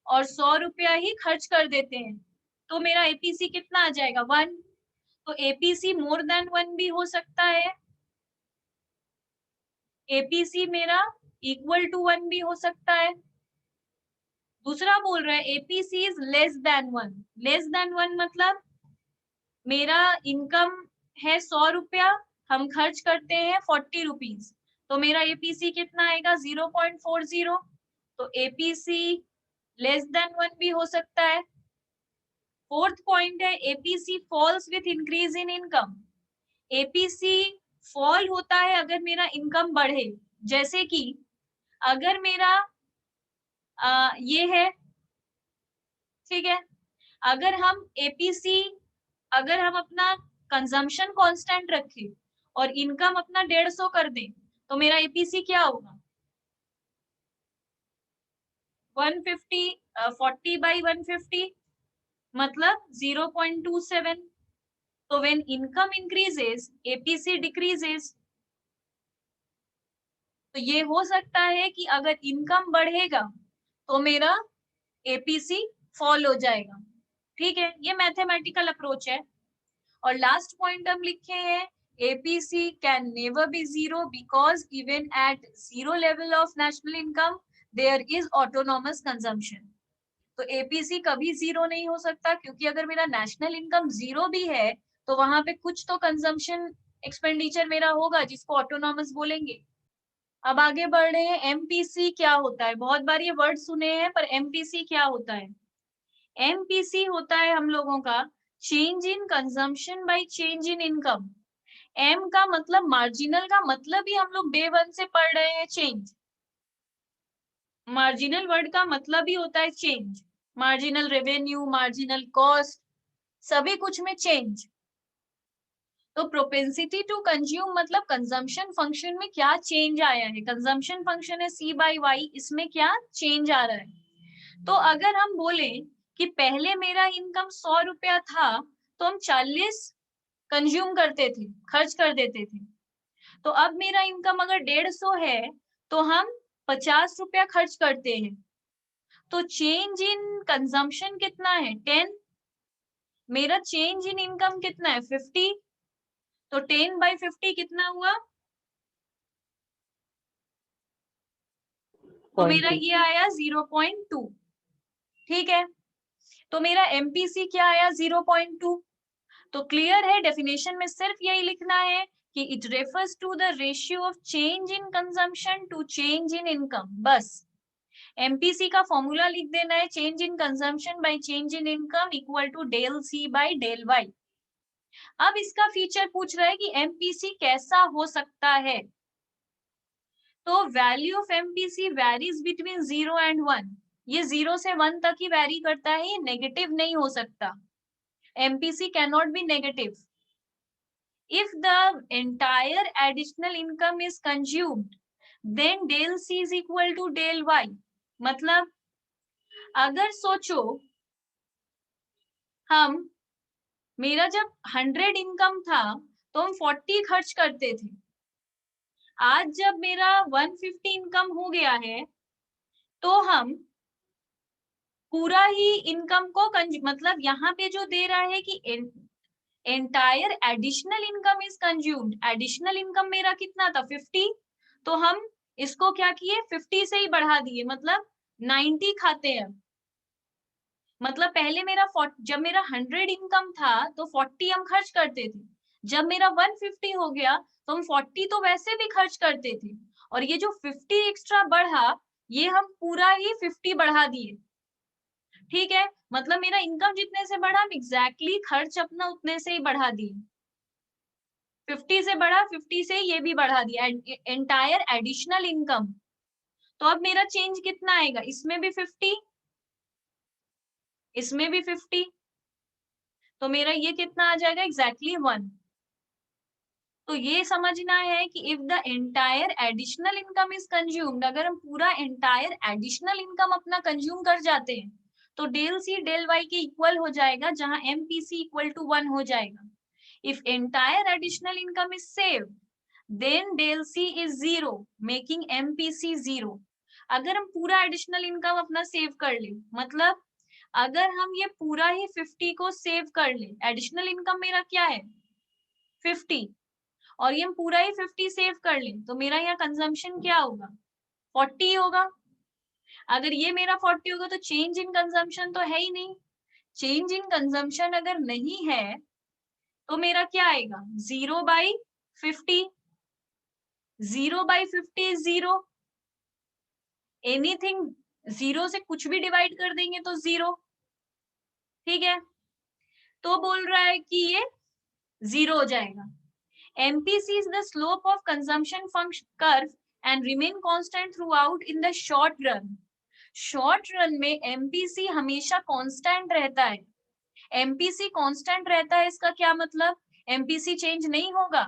और 100 रुपया ही खर्च कर देते हैं तो मेरा एपीसी कितना आ जाएगा, 1। तो एपीसी मोर देन 1 भी हो सकता है, एपीसी मेरा इक्वल टू 1 भी हो सकता है। दूसरा बोल रहा है APC is less than 1, less than 1 मतलब मेरा इनकम है 100 रुपया, हम खर्च करते हैं 40 रुपीज, तो मेरा एपीसी कितना आएगा, 0.40। तो एपीसी लेस देन 1 भी हो सकता है। फोर्थ पॉइंट है APC falls with increase in income, APC fall होता है अगर मेरा इनकम बढ़े, जैसे कि अगर मेरा ये है, ठीक है, अगर हम एपीसी, अगर हम अपना कंजम्पशन कांस्टेंट रखें और इनकम अपना 150 कर दें तो मेरा एपीसी क्या होगा, 150, 40/150 मतलब 0.27। तो when income increases APC decreases। तो ये हो सकता है कि अगर इनकम बढ़ेगा तो मेरा एपीसी फॉल हो जाएगा। ठीक है, ये मैथमेटिकल अप्रोच है। और लास्ट पॉइंट हम लिखे हैं, APC can never be zero because even at zero level of national income there is autonomous consumption. तो एपीसी कभी जीरो नहीं हो सकता, क्योंकि अगर मेरा नेशनल इनकम जीरो भी है तो वहां पे कुछ तो कंजम्पशन एक्सपेंडिचर मेरा होगा जिसको ऑटोनॉमस बोलेंगे। अब आगे बढ़ रहे हैं, एमपीसी क्या होता है, बहुत बार ये वर्ड सुने हैं, पर एमपीसी क्या होता है, एमपीसी होता है हम लोगों का change in consumption by change in income. M का मतलब मार्जिनल का मतलब ही हम लोग डे 1 से पढ़ रहे हैं, चेंज। मार्जिनल वर्ड का मतलब ही होता है change, marginal revenue, marginal cost, सभी कुछ में चेंज। तो प्रोपेंसिटी टू कंज्यूम मतलब कंजम्पशन फंक्शन में क्या चेंज आया है, कंजम्पशन फंक्शन है C/Y, इसमें क्या चेंज आ रहा है। तो अगर हम बोले कि पहले मेरा इनकम 100 रुपया था तो हम 40 कंज्यूम करते थे, खर्च कर देते थे, तो अब मेरा इनकम अगर 150 है तो हम 50 रुपया खर्च करते हैं, तो चेंज इन कंजम्पशन कितना है, 10, मेरा चेंज इन इनकम कितना है, 50, तो 10/50 कितना हुआ, तो मेरा 0.2। ये आया 0.2। ठीक है, तो मेरा एमपीसी क्या आया, 0.2। तो क्लियर है, डेफिनेशन में सिर्फ यही लिखना है कि it refers to the ratio of change in consumption to change in income, बस। एमपीसी का फॉर्मूला लिख देना है, change in consumption by change in income equal to del C by del Y. अब इसका फीचर पूछ रहा है कि एमपीसी कैसा हो सकता है, तो value of MPC varies between 0 and 1। ये 0 से 1 तक ही वैरी करता है, ये नेगेटिव नहीं हो सकता। MPC can not be negative. If the entire additional income is consumed, then del C is equal to del Y। मतलब अगर सोचो मेरा जब 100 इनकम था तो हम 40 खर्च करते थे। आज जब मेरा 150 इनकम हो गया है तो हम पूरा ही इनकम को मतलब यहाँ पे जो दे रहा है कि entire additional income is consumed. Additional income मेरा कितना था 50, तो हम इसको क्या किए 50 से ही बढ़ा दिए, मतलब 90 खाते हैं। मतलब पहले जब मेरा 100 इनकम था तो 40 हम खर्च करते थे, जब मेरा 150 हो गया तो हम 40 तो वैसे भी खर्च करते थे, और ये जो 50 एक्स्ट्रा बढ़ा ये हम पूरा ही 50 बढ़ा दिए। ठीक है, मतलब मेरा इनकम जितने से बढ़ा हम एग्जैक्टली खर्च अपना उतने से ही बढ़ा दिए। 50 से बढ़ा, 50 से ये भी बढ़ा दिया, एंटायर एडिशनल इनकम। तो अब मेरा चेंज कितना आएगा, इसमें भी 50, इसमें भी 50, तो मेरा ये कितना आ जाएगा एग्जैक्टली 1। तो ये समझना है कि if the entire additional income is consumed, अगर हम पूरा एंटायर एडिशनल इनकम अपना कंज्यूम कर जाते हैं तो डेल सी डेल वाई के इक्वल हो जाएगा, जहां एमपीसी इक्वल टू 1 हो जाएगा। If entire additional income is saved then del C is 0 making MPC 0। अगर हम पूरा एडिशनल इनकम अपना सेव कर ले, मतलब अगर हम ये पूरा ही 50 को सेव कर ले, एडिशनल इनकम मेरा क्या है 50, और ये हम पूरा ही 50 सेव कर ले तो मेरा यहाँ कंजम्पशन क्या होगा 40 होगा। अगर ये मेरा 40 होगा तो चेंज इन कंजम्पशन तो है ही नहीं। चेंज इन कंजम्पशन अगर नहीं है तो मेरा क्या आएगा 0/50। 0/50 इज 0, एनीथिंग 0 से कुछ भी डिवाइड कर देंगे तो 0। ठीक है, तो बोल रहा है कि ये 0 हो जाएगा। MPC is the slope of consumption function curve and remain constant through out in the short run. Short run में एमपीसी हमेशा कांस्टेंट रहता है। एमपीसी कांस्टेंट रहता है, इसका क्या मतलब, एमपीसी चेंज नहीं होगा।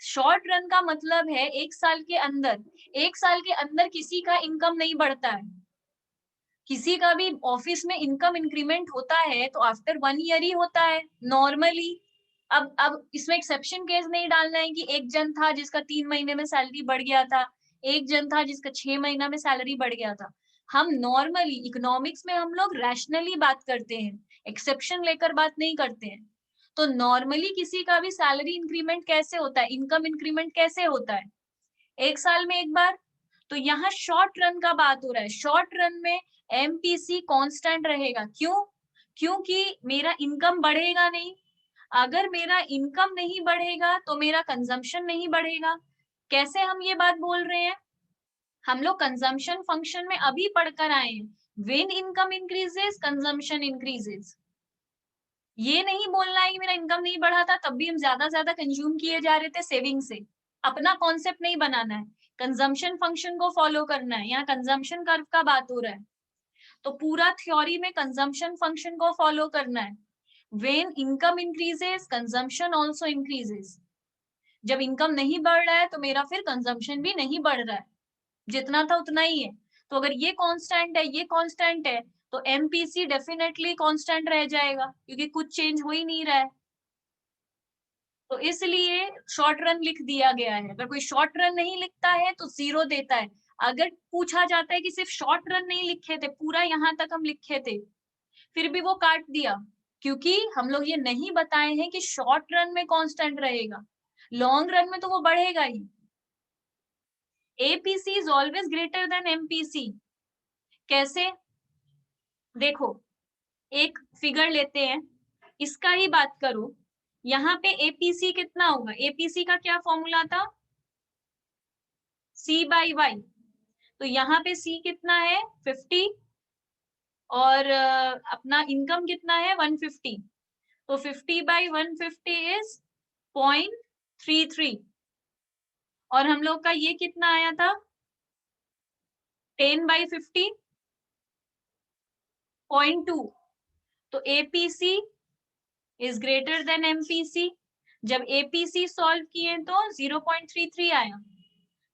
शॉर्ट रन का मतलब है एक साल के अंदर किसी का इनकम नहीं बढ़ता है। किसी का भी ऑफिस में इनकम इंक्रीमेंट होता है तो आफ्टर 1 ईयर ही होता है नॉर्मली। अब इसमें एक्सेप्शन केस नहीं डालना है कि एक जन था जिसका 3 महीने में सैलरी बढ़ गया था, एक जन था जिसका 6 महीना में सैलरी बढ़ गया था। हम नॉर्मली इकोनॉमिक्स में हम लोग रैशनली बात करते हैं, एक्सेप्शन लेकर बात नहीं करते हैं। तो नॉर्मली किसी का भी सैलरी इंक्रीमेंट कैसे होता है, इनकम इंक्रीमेंट कैसे होता है, एक साल में एक बार। तो यहाँ शॉर्ट रन का बात हो रहा है, शॉर्ट रन में एमपीसी कांस्टेंट रहेगा। क्यों? क्योंकि मेरा इनकम बढ़ेगा नहीं। अगर मेरा इनकम नहीं बढ़ेगा तो मेरा कंजम्पशन नहीं बढ़ेगा। कैसे हम ये बात बोल रहे हैं, हम लोग कंजम्पशन फंक्शन में अभी पढ़कर आए हैं, when income increases consumption increases. ये नहीं बोलना है कि मेरा इनकम नहीं बढ़ा था तब भी हम ज्यादा कंज्यूम किए जा रहे थे सेविंग से, अपना कॉन्सेप्ट नहीं बनाना है, कंजम्पशन फंक्शन को फॉलो करना है। यहाँ कंजम्पशन कर्व का बात हो रहा है तो पूरा थ्योरी में कंजम्पशन फंक्शन को फॉलो करना है। When income increases consumption also increases. जब इनकम नहीं बढ़ रहा है तो मेरा फिर कंजम्पशन भी नहीं बढ़ रहा है, जितना था उतना ही है। तो अगर ये कांस्टेंट है ये कांस्टेंट है तो एमपीसी डेफिनेटली कांस्टेंट रह जाएगा क्योंकि कुछ चेंज हो ही नहीं रहा है। तो इसलिए शॉर्ट रन लिख दिया गया है। अगर कोई शॉर्ट रन नहीं लिखता है तो 0 देता है। अगर पूछा जाता है कि सिर्फ शॉर्ट रन नहीं लिखे थे, पूरा यहाँ तक हम लिखे थे, फिर भी वो काट दिया क्योंकि हम लोग ये नहीं बताए हैं कि शॉर्ट रन में कांस्टेंट रहेगा, लॉन्ग रन में तो वो बढ़ेगा ही। APC is always greater than MPC. कैसे, देखो एक फिगर लेते हैं, इसका ही बात करो। यहाँ पे एपीसी कितना होगा, एपीसी का क्या फॉर्मूला था, सी बाई वाई। तो यहाँ पे सी कितना है 50 और अपना इनकम कितना है 150, तो 50 बाई 150 इज 0.33 और हम लोग का ये कितना आया था 10 बाई 50 0.2। तो APC is greater than MPC. जब एपीसी सॉल्व किए तो 0.33 आया,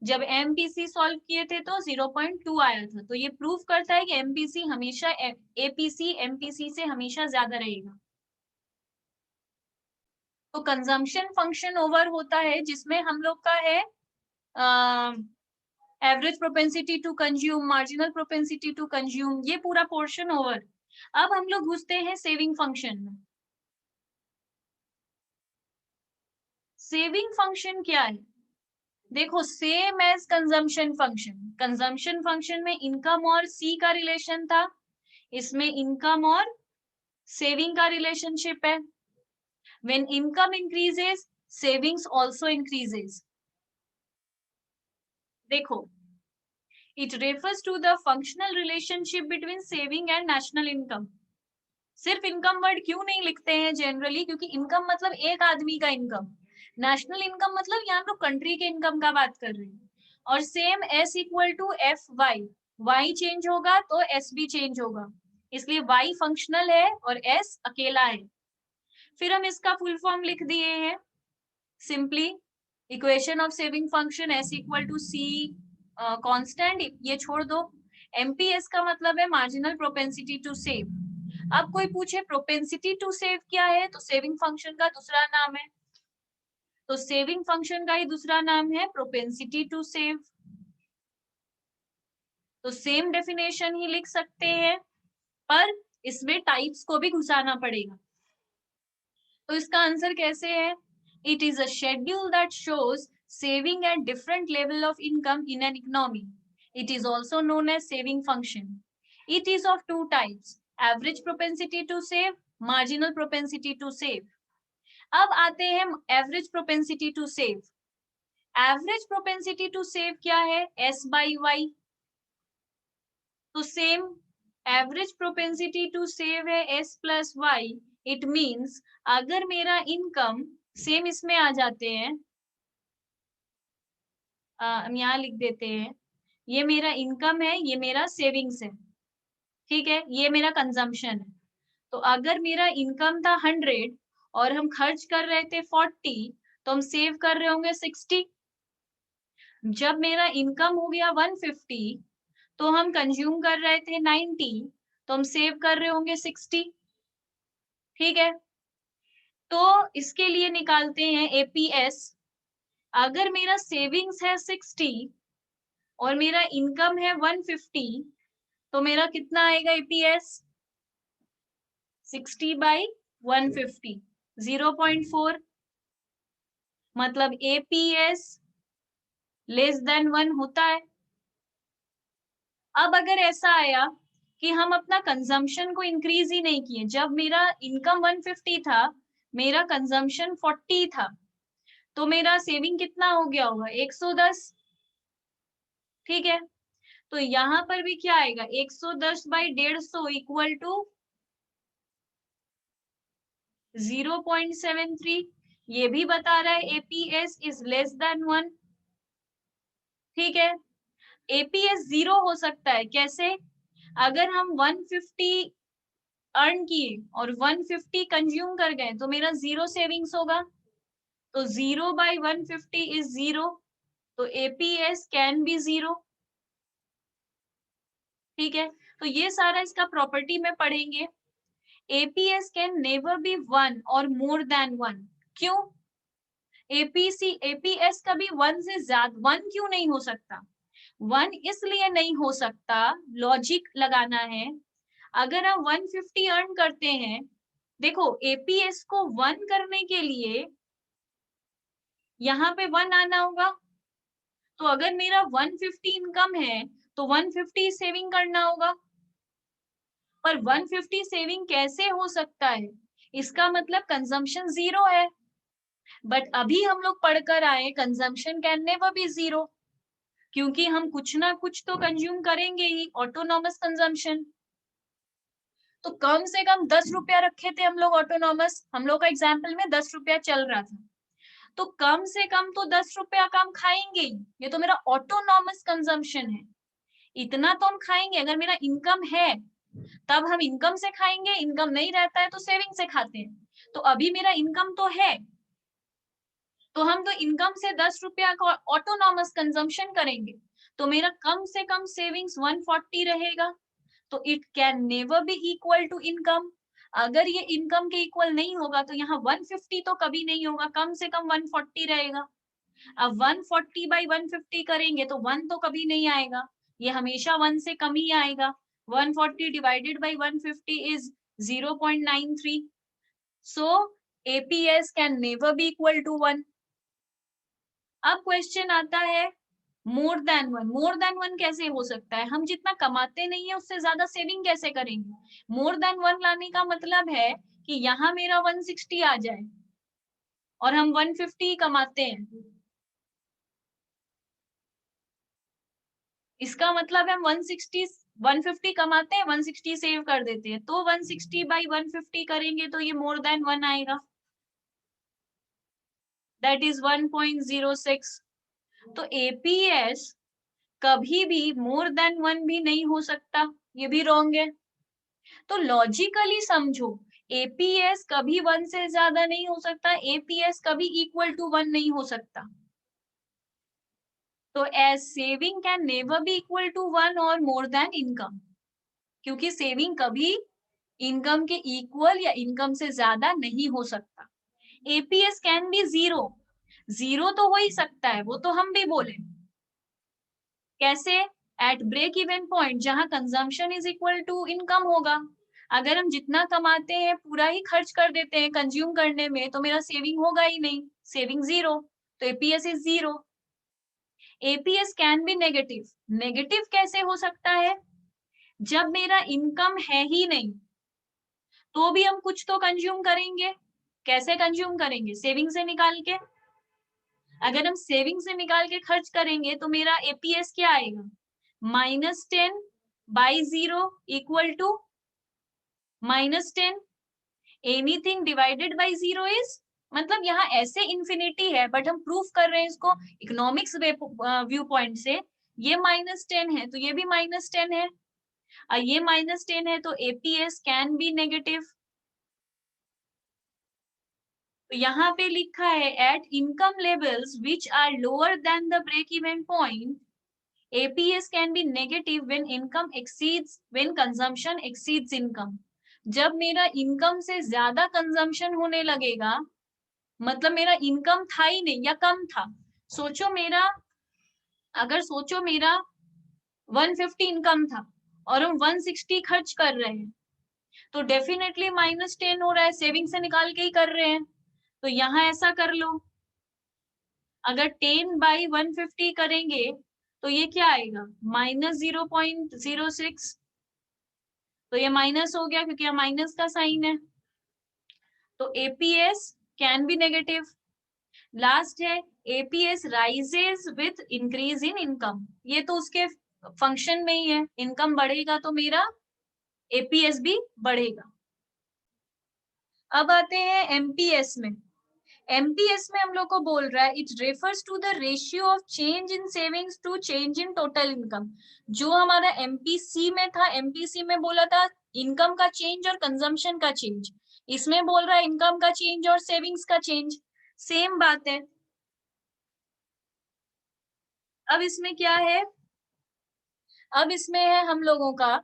जब एमपीसी सॉल्व किए थे तो 0.2 आया था। तो ये प्रूव करता है कि एमपीसी हमेशा एपीसी एमपीसी से हमेशा ज्यादा रहेगा। तो कंजम्पशन फंक्शन ओवर होता है जिसमें हम लोग का है average propensity to consume, marginal propensity to consume, ये पूरा पोर्शन ओवर। अब हम लोग घुसते हैं सेविंग फंक्शन में। सेविंग फंक्शन क्या है, देखो same as consumption function. Consumption function में इनकम और सी का रिलेशन था, इसमें इनकम और सेविंग का रिलेशनशिप है। When income increases, savings also increases. देखो, it refers to the functional relationship between saving and national income. सिर्फ इनकम वर्ड क्यों नहीं लिखते हैं जनरली, क्योंकि इनकम मतलब एक आदमी का इनकम, नेशनल इनकम मतलब यहाँ लोग कंट्री के इनकम का बात कर रहे हैं। और same S equal to f Y, Y change होगा तो एस भी चेंज होगा, इसलिए वाई फंक्शनल है और एस अकेला है। फिर हम इसका फुल फॉर्म लिख दिए हैं simply, equation of saving function S equal to C constant, ये छोड़ दो। एमपीएस का मतलब है मार्जिनल प्रोपेंसिटी टू सेव। अब कोई पूछे प्रोपेंसिटी टू सेव क्या है, तो सेविंग फंक्शन का दूसरा नाम है, तो सेविंग फंक्शन का ही दूसरा नाम है प्रोपेंसिटी टू सेव। तो सेम डेफिनेशन ही लिख सकते हैं, पर इसमें टाइप्स को भी घुसाना पड़ेगा। तो इसका आंसर कैसे है, it is a schedule that shows saving at different level of income in an economy. It is also known as saving function. It is of two types, average propensity to save, marginal propensity to save. अब आते हैं average propensity to save. Average propensity to save क्या है, S by Y. तो same average propensity to save है S plus Y. It means अगर मेरा income, same इसमें आ जाते हैं, हम यहाँ लिख देते हैं, ये मेरा इनकम है, ये मेरा सेविंग्स है, ठीक है, ये मेरा कंजम्पशन है। तो अगर मेरा इनकम था 100 और हम खर्च कर रहे थे 40, तो हम सेव कर रहे होंगे 60। जब मेरा इनकम हो गया 150 तो हम कंज्यूम कर रहे थे 90, तो हम सेव कर रहे होंगे 60, ठीक है। तो इसके लिए निकालते हैं एपीएस। अगर मेरा सेविंग्स है 60 और मेरा इनकम है 150, तो मेरा कितना आएगा एपीएस, 60 बाई 150, 0.4, मतलब एपीएस लेस देन 1 होता है। अब अगर ऐसा आया कि हम अपना कंजम्पशन को इंक्रीज ही नहीं किए, जब मेरा इनकम 150 था, मेरा कंजम्पशन 40 था, तो मेरा सेविंग कितना हो गया होगा 110, ठीक है। तो यहाँ पर भी क्या आएगा 110 बाई 150 इक्वल टू 0.73। ये भी बता रहा है एपीएस इज लेस देन 1, ठीक है। एपीएस 0 हो सकता है कैसे, अगर हम 150 अर्न किए और 150 कंज्यूम कर गए तो मेरा 0 सेविंग्स होगा, तो 0 बाई 150 इज 0, तो एपीएस कैन बी 0, ठीक है। तो ये सारा इसका प्रॉपर्टी में पढ़ेंगे। एपीएस कैन नेवर बी 1 और मोर देन 1, क्यों, एपीएस कभी 1 से ज्यादा 1 क्यों नहीं हो सकता, 1 इसलिए नहीं हो सकता, लॉजिक लगाना है। अगर हम 150 अर्न करते हैं, देखो एपीएस को 1 करने के लिए यहाँ पे 1 आना होगा, तो अगर मेरा 150 इनकम है तो 150 सेविंग करना होगा, पर 150 सेविंग कैसे हो सकता है, इसका मतलब कंजम्पशन 0 है, बट अभी हम लोग पढ़कर आए consumption can never be zero, क्योंकि हम कुछ ना कुछ तो कंज्यूम करेंगे ही, ऑटोनॉमस कंजम्पशन। तो कम से कम 10 रुपया रखे थे हम लोग ऑटोनॉमस, हम लोग का एग्जाम्पल में 10 रुपया चल रहा था, तो कम से कम तो 10 रुपया का हम खाएंगे ही। ये तो मेरा ऑटोनॉमस कंजम्पशन है, इतना तो हम खाएंगे। अगर मेरा इनकम है तब हम इनकम से खाएंगे, इनकम नहीं रहता है तो सेविंग से खाते हैं। तो अभी मेरा इनकम तो है, तो हम तो इनकम से 10 रुपया का ऑटोनॉमस कंजम्पशन करेंगे, तो मेरा कम से कम सेविंग्स 140 रहेगा। तो it can never be equal to income. अगर ये इनकम के इक्वल नहीं होगा तो यहाँ 150 तो कभी नहीं होगा, कम से कम 140 रहेगा। अब 140 बाई 150 करेंगे तो 1 तो कभी नहीं आएगा, ये हमेशा 1 से कम ही आएगा। 140 divided by 150 is 0.93, so APS can never be equal to 1। अब क्वेश्चन आता है more than one. More than one कैसे हो सकता है? हम जितना कमाते नहीं है उससे ज्यादा सेविंग कैसे करेंगे? मोर देन वन लाने का मतलब है कि यहाँ मेरा 160 आ जाए और हम 150 कमाते हैं, इसका मतलब है हम 150 कमाते हैं, 160 सेव कर देते हैं, तो 160 बाई 150 करेंगे तो ये मोर देन 1 आएगा, दैट इज 1.06। तो एपीएस कभी भी मोर देन 1 भी नहीं हो सकता, ये भी रॉन्ग है। तो लॉजिकली समझो, एपीएस कभी 1 से ज्यादा नहीं हो सकता, एपीएस कभी इक्वल टू 1 नहीं हो सकता। तो as saving can never be equal to 1 और मोर देन इनकम, क्योंकि सेविंग कभी इनकम के इक्वल या इनकम से ज्यादा नहीं हो सकता। APS can be zero, zero तो हो ही सकता है, वो तो हम भी बोले। कैसे? एट ब्रेक इवन पॉइंट, जहां consumption is equal to income होगा। अगर हम जितना कमाते हैं पूरा ही खर्च कर देते हैं कंज्यूम करने में, तो मेरा सेविंग होगा ही नहीं, सेविंग जीरो, तो APS is zero. APS can be negative, negative कैसे हो सकता है? जब मेरा इनकम है ही नहीं तो भी हम कुछ तो कंज्यूम करेंगे। कैसे कंज्यूम करेंगे? सेविंग से निकाल के। अगर हम सेविंग से निकाल के खर्च करेंगे तो मेरा एपीएस क्या आएगा? -10 by 0 equal to -10। Anything divided by 0 is, मतलब यहाँ ऐसे इंफिनिटी है बट हम प्रूफ कर रहे हैं इसको इकोनॉमिक्स व्यू पॉइंट से। ये -10 है तो ये भी -10 है, और ये -10 है तो एपीएस कैन बी नेगेटिव। तो यहाँ पे लिखा है at income levels which are lower than the break even point, APS can be negative when income exceeds, when consumption exceeds income. जब मेरा इनकम से ज्यादा कंजम्पशन होने लगेगा, मतलब मेरा इनकम था ही नहीं या कम था। सोचो मेरा, अगर सोचो मेरा 150 इनकम था और हम 160 खर्च कर रहे हैं, तो डेफिनेटली -10 हो रहा है, सेविंग से निकाल के ही कर रहे हैं। तो यहाँ ऐसा कर लो, अगर 10 बाई 150 करेंगे तो ये क्या आएगा? -0.06। तो ये माइनस हो गया क्योंकि यहाँ माइनस का साइन है, तो APS can be negative. Last है APS rises with increase in income, ये तो उसके फंक्शन में ही है, इनकम बढ़ेगा तो मेरा एपीएस भी बढ़ेगा। अब आते हैं एमपीएस में। एमपीएस में हम लोग को बोल रहा है it refers to the ratio of change in savings to change in total income. जो हमारा एमपीसी में था, एमपीसी में बोला था इनकम का चेंज और कंजम्पशन का चेंज, इसमें बोल रहा है इनकम का चेंज और सेविंग्स का चेंज, सेम बात है। अब इसमें क्या है? अब इसमें है हम लोगों का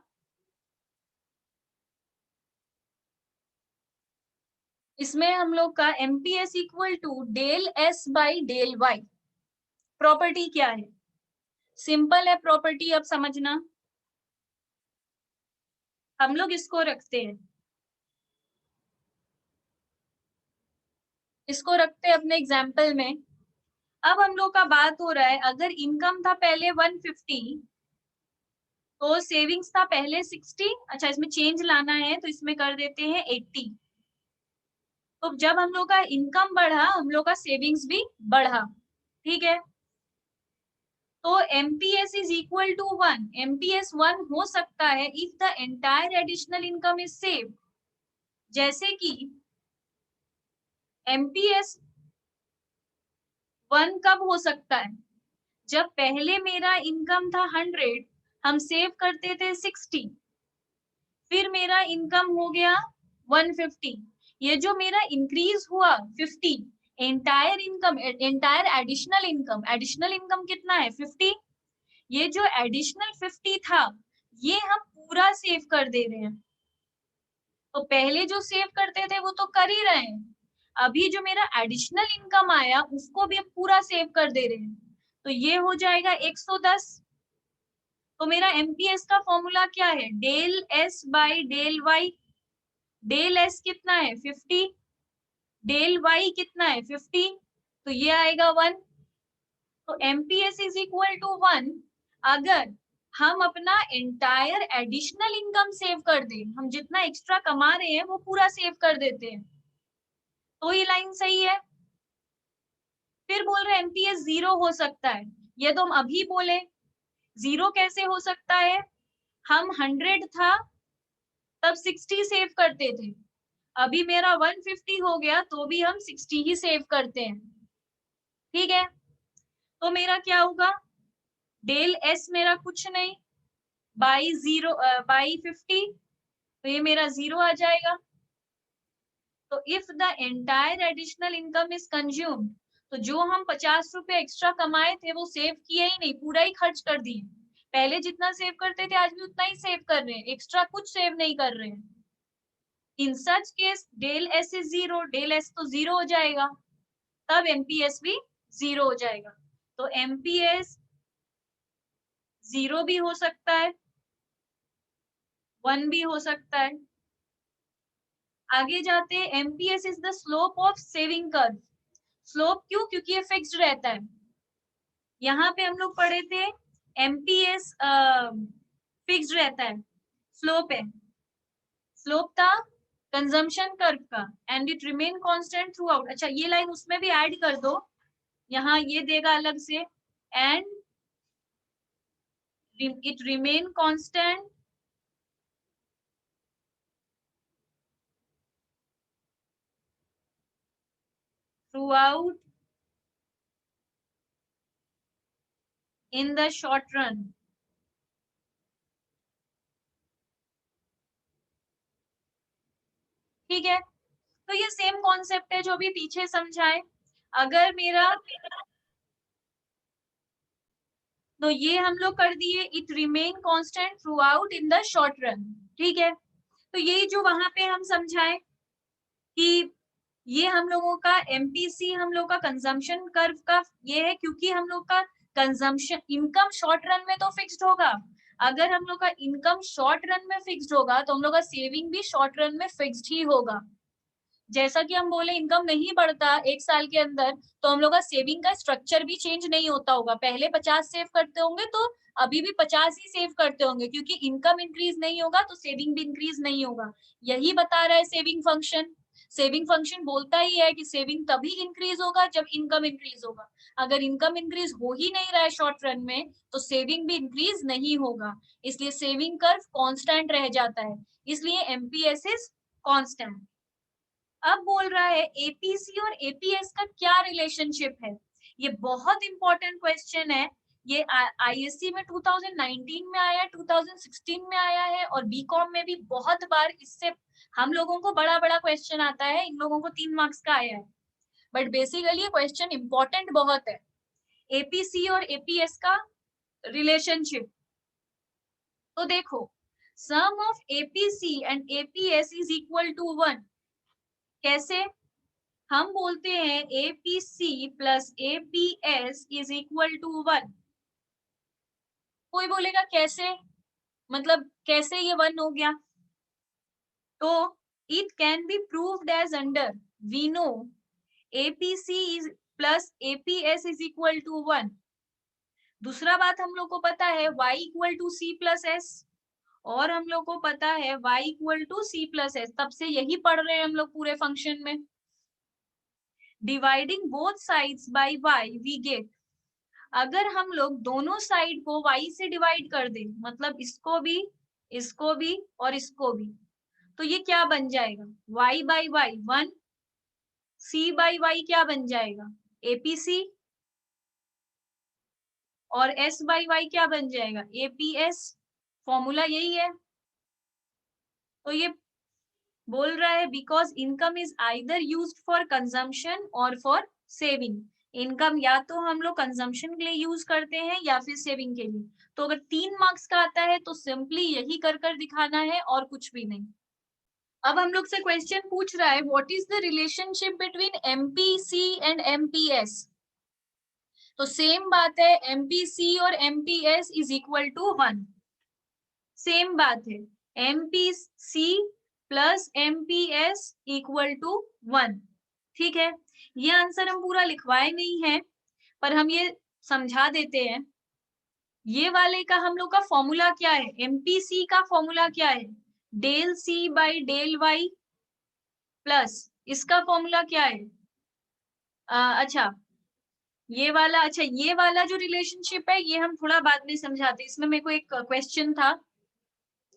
इसमें हम लोग का MPS equal to del S by del Y. Property क्या है? सिंपल है प्रॉपर्टी, अब समझना। हम लोग इसको रखते हैं, इसको रखते हैं अपने एग्जाम्पल में। अब हम लोग का बात हो रहा है अगर इनकम था पहले 150 तो सेविंग्स था पहले 60, अच्छा इसमें चेंज लाना है तो इसमें कर देते हैं 80। तो जब हम लोग का इनकम बढ़ा, हम लोग का सेविंग्स भी बढ़ा, ठीक है। तो MPS is equal to 1, MPS 1 हो सकता है if the entire additional income is save. जैसे कि एमपीएस 1 कब हो सकता है, जब पहले मेरा इनकम था 100, हम सेव करते थे 60, फिर मेरा इनकम हो गया 150, ये जो मेरा इंक्रीज हुआ 50, entire income, entire additional income कितना है 50, ये जो एडिशनल 50 था ये हम पूरा सेव कर दे रहे हैं। तो पहले जो सेव करते थे वो तो कर ही रहे हैं, अभी जो मेरा एडिशनल इनकम आया उसको भी हम पूरा सेव कर दे रहे हैं, तो ये हो जाएगा 110। तो मेरा एमपीएस का फॉर्मूला क्या है, del S by del Y. Del S कितना है 50, डेल वाई कितना है 50, तो ये आएगा 1। तो एमपीएस इज इक्वल टू 1 अगर हम अपना एंटायर एडिशनल इनकम सेव कर दें, हम जितना एक्स्ट्रा कमा रहे हैं वो पूरा सेव कर देते हैं, तो ये लाइन सही है। फिर बोल रहे एमपीएस 0 हो सकता है, ये तो हम अभी बोले, 0 कैसे हो सकता है, हम 100 था तब 60 सेव करते थे, अभी मेरा 150 हो गया तो भी हम 60 ही सेव करते हैं, ठीक है। तो मेरा क्या होगा, डेल एस मेरा कुछ नहीं, बाई 0 बाई 50, तो ये मेरा 0 आ जाएगा। तो if the entire additional income is consumed, तो जो हम 50 रुपए एक्स्ट्रा कमाए थे वो सेव किए ही नहीं, पूरा ही खर्च कर दिए। पहले जितना सेव करते थे आज भी उतना ही सेव कर रहे हैं, एक्स्ट्रा कुछ सेव नहीं कर रहे हैं। In such case del S is 0, del S तो 0 हो जाएगा, तब एमपीएस भी 0 हो जाएगा। तो एमपीएस 0 भी हो सकता है, 1 भी हो सकता है। आगे जाते हैं, MPS is the slope of saving curve. Slope क्यों, क्योंकि ये फिक्स्ड रहता है। यहाँ पे हम लोग पढ़े थे एमपीएस फिक्स्ड रहता है, स्लोप है, स्लोप था कंजम्पशन कर्व का, and it remain constant through out. अच्छा ये लाइन उसमें भी ऐड कर दो, यहाँ ये देगा अलग से, and it remain constant through out in the short run. ठीक है, तो ये सेम कॉन्सेप्ट है जो भी पीछे समझाए। अगर मेरा, तो ये हम लोग कर दिए, it remain constant through out in the short run, ठीक है। तो यही जो वहां पे हम समझाए कि ये हम लोगों का एमपीसी, हम लोग का कंजम्पशन कर्व का ये है, क्योंकि हम लोग का कंजम्पशन इनकम शॉर्ट रन में तो फिक्स्ड होगा, अगर हम लोग का इनकम शॉर्ट रन में फिक्स्ड होगा तो हम लोग का सेविंग भी शॉर्ट रन में फिक्स्ड ही होगा। जैसा कि हम बोले इनकम नहीं बढ़ता एक साल के अंदर, तो हम लोग का सेविंग का स्ट्रक्चर भी चेंज नहीं होता होगा, पहले 50 सेव करते होंगे तो अभी भी 50 ही सेव करते होंगे, क्योंकि इनकम इंक्रीज नहीं होगा तो सेविंग भी इंक्रीज नहीं होगा। यही बता रहा है सेविंग फंक्शन। सेविंग फंक्शन बोलता ही है कि सेविंग तभी इंक्रीज होगा जब इनकम इंक्रीज होगा, अगर इनकम इंक्रीज हो ही नहीं रहा है शॉर्ट रन में तो सेविंग भी इंक्रीज नहीं होगा, इसलिए सेविंग कर्व कांस्टेंट रह जाता है, इसलिए एमपीएस इज कांस्टेंट। अब बोल रहा है एपीसी और एपीएस का क्या रिलेशनशिप है, ये बहुत इंपॉर्टेंट क्वेश्चन है। ये आईएससी में 2019 में आया, 2016 में आया है, और बीकॉम में भी बहुत बार इससे हम लोगों को बड़ा बड़ा क्वेश्चन आता है, इन लोगों को 3 मार्क्स का आया है, बट बेसिकली ये क्वेश्चन इंपॉर्टेंट बहुत है, एपीसी और एपीएस का रिलेशनशिप। तो देखो, sum of APC and APS is equal to 1। कैसे, हम बोलते हैं APC plus APS is equal to 1। कोई बोलेगा कैसे, मतलब कैसे ये 1 हो गया, तो it can be proved as under, we know APC is plus APS is equal to 1। दूसरा बात हम लोग को पता है y equal to C plus S, और हम लोग को पता है y equal to C plus S, तब से यही पढ़ रहे हैं हम लोग पूरे फंक्शन में। Dividing both sides by y we get, अगर हम लोग दोनों साइड को y से डिवाइड कर दें, मतलब इसको भी और इसको भी, तो ये क्या बन जाएगा, y by y 1, c by y क्या बन जाएगा, APC, और s बाई y क्या बन जाएगा, APS। फॉर्मूला यही है। तो ये बोल रहा है because income is either used for consumption और फॉर सेविंग, इनकम या तो हम लोग कंजम्पशन के लिए यूज करते हैं या फिर सेविंग के लिए। तो अगर 3 मार्क्स का आता है तो सिंपली यही कर कर दिखाना है और कुछ भी नहीं। अब हम लोग से क्वेश्चन पूछ रहा है what is the relationship between MPC and MPS। तो सेम बात है, MPC और MPS is equal to 1, same बात है, MPC plus MPS equal to 1। ठीक है, ये आंसर हम पूरा लिखवाए नहीं है पर हम ये समझा देते हैं। ये वाले का हम लोग का फॉर्मूला क्या है, MPC का फॉर्मूला क्या है, del C by del Y plus इसका फॉर्मूला क्या है, अच्छा ये वाला, अच्छा ये वाला जो रिलेशनशिप है ये हम थोड़ा बाद में समझाते हैं, इसमें मेरे को एक क्वेश्चन था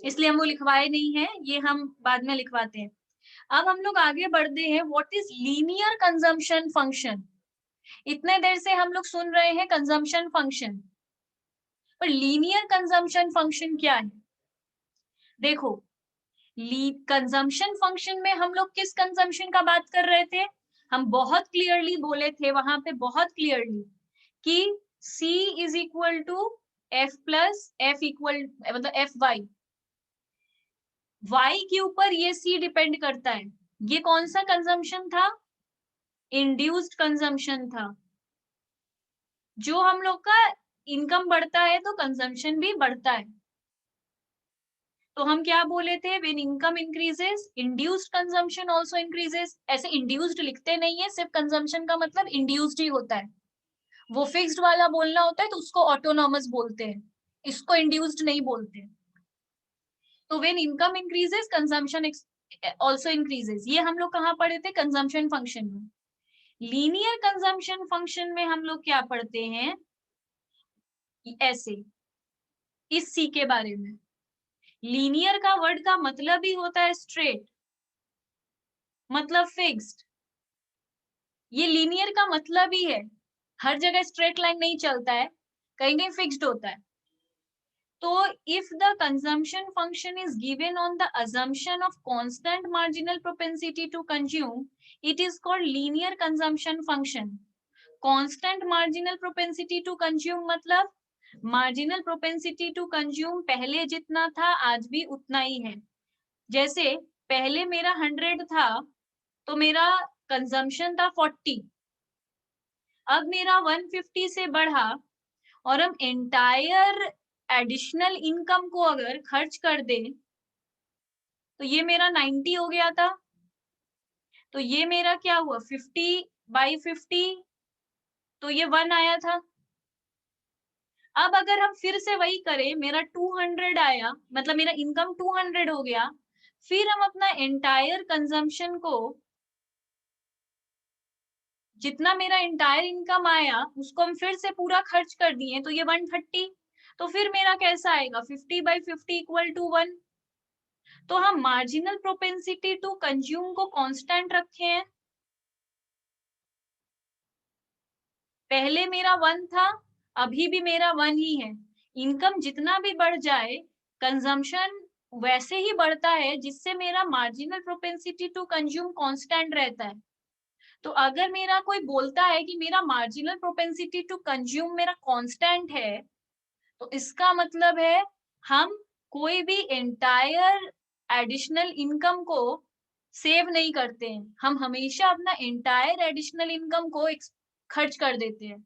इसलिए हम वो लिखवाए नहीं है, ये हम बाद में लिखवाते हैं। अब हम लोग आगे बढ़ते हैं, what is linear consumption function. इतने देर से हम लोग सुन रहे हैं कंजम्पशन फंक्शन, पर लीनियर कंजम्पशन फंक्शन क्या है। देखो, कंजम्पशन फंक्शन में हम लोग किस कंजम्पशन का बात कर रहे थे, हम बहुत क्लियरली बोले थे वहां पे, बहुत क्लियरली कि C is equal to F plus F equal, मतलब FY, Y के ऊपर ये C डिपेंड करता है। ये कौन सा कंजम्पशन था, इंड्यूस्ड कंजम्पशन था। जो हम लोग का इनकम बढ़ता है तो कंजम्पशन भी बढ़ता है। तो हम क्या बोले थे, when income increases induced consumption also increases. ऐसे इंड्यूस्ड लिखते नहीं है, सिर्फ कंजम्पशन का मतलब इंड्यूस्ड ही होता है, वो फिक्स्ड वाला बोलना होता है तो उसको ऑटोनॉमस बोलते हैं, इसको इंड्यूस्ड नहीं बोलते। तो when income increases consumption also increases, ये हम लोग कहाँ पढ़े थे, कंजम्पशन फंक्शन में। लीनियर कंजम्पशन फंक्शन में हम लोग क्या पढ़ते हैं, ऐसे इस C के बारे में। लीनियर का वर्ड का मतलब ही होता है स्ट्रेट, मतलब फिक्स्ड। ये लीनियर का मतलब ही है, हर जगह स्ट्रेट लाइन नहीं चलता है, कहीं कहीं फिक्स्ड होता है। तो if the consumption function is given on the assumption of constant marginal propensity to consume, it is called linear consumption function. Constant marginal propensity to consume मतलब marginal propensity to consume पहले जितना था आज भी उतना ही है। जैसे पहले मेरा 100 था तो मेरा कंजम्पशन था 40, अब मेरा 150 से बढ़ा और हम एंटायर एडिशनल इनकम को अगर खर्च कर दे तो ये मेरा 90 हो गया था, तो ये मेरा क्या हुआ 50 बाई 50, तो ये 1 आया था। अब अगर हम फिर से वही करें, मेरा 200 आया, मतलब मेरा इनकम 200 हो गया, फिर हम अपना एंटायर कंजम्पशन को, जितना मेरा एंटायर इनकम आया उसको हम फिर से पूरा खर्च कर दिए तो ये 130, तो फिर मेरा कैसा आएगा 50 बाई 50 इक्वल टू 1। तो हम मार्जिनल प्रोपेंसिटी टू कंज्यूम को कांस्टेंट रखे हैं, पहले मेरा 1 था अभी भी मेरा 1 ही है। इनकम जितना भी बढ़ जाए कंजम्पशन वैसे ही बढ़ता है जिससे मेरा marginal propensity to consume constant रहता है। तो अगर मेरा कोई बोलता है कि मेरा मार्जिनल प्रोपेंसिटी टू कंज्यूम मेरा कांस्टेंट है, तो इसका मतलब है हम कोई भी एंटायर एडिशनल इनकम को सेव नहीं करते हैं, हम हमेशा अपना एंटायर एडिशनल इनकम को खर्च कर देते हैं।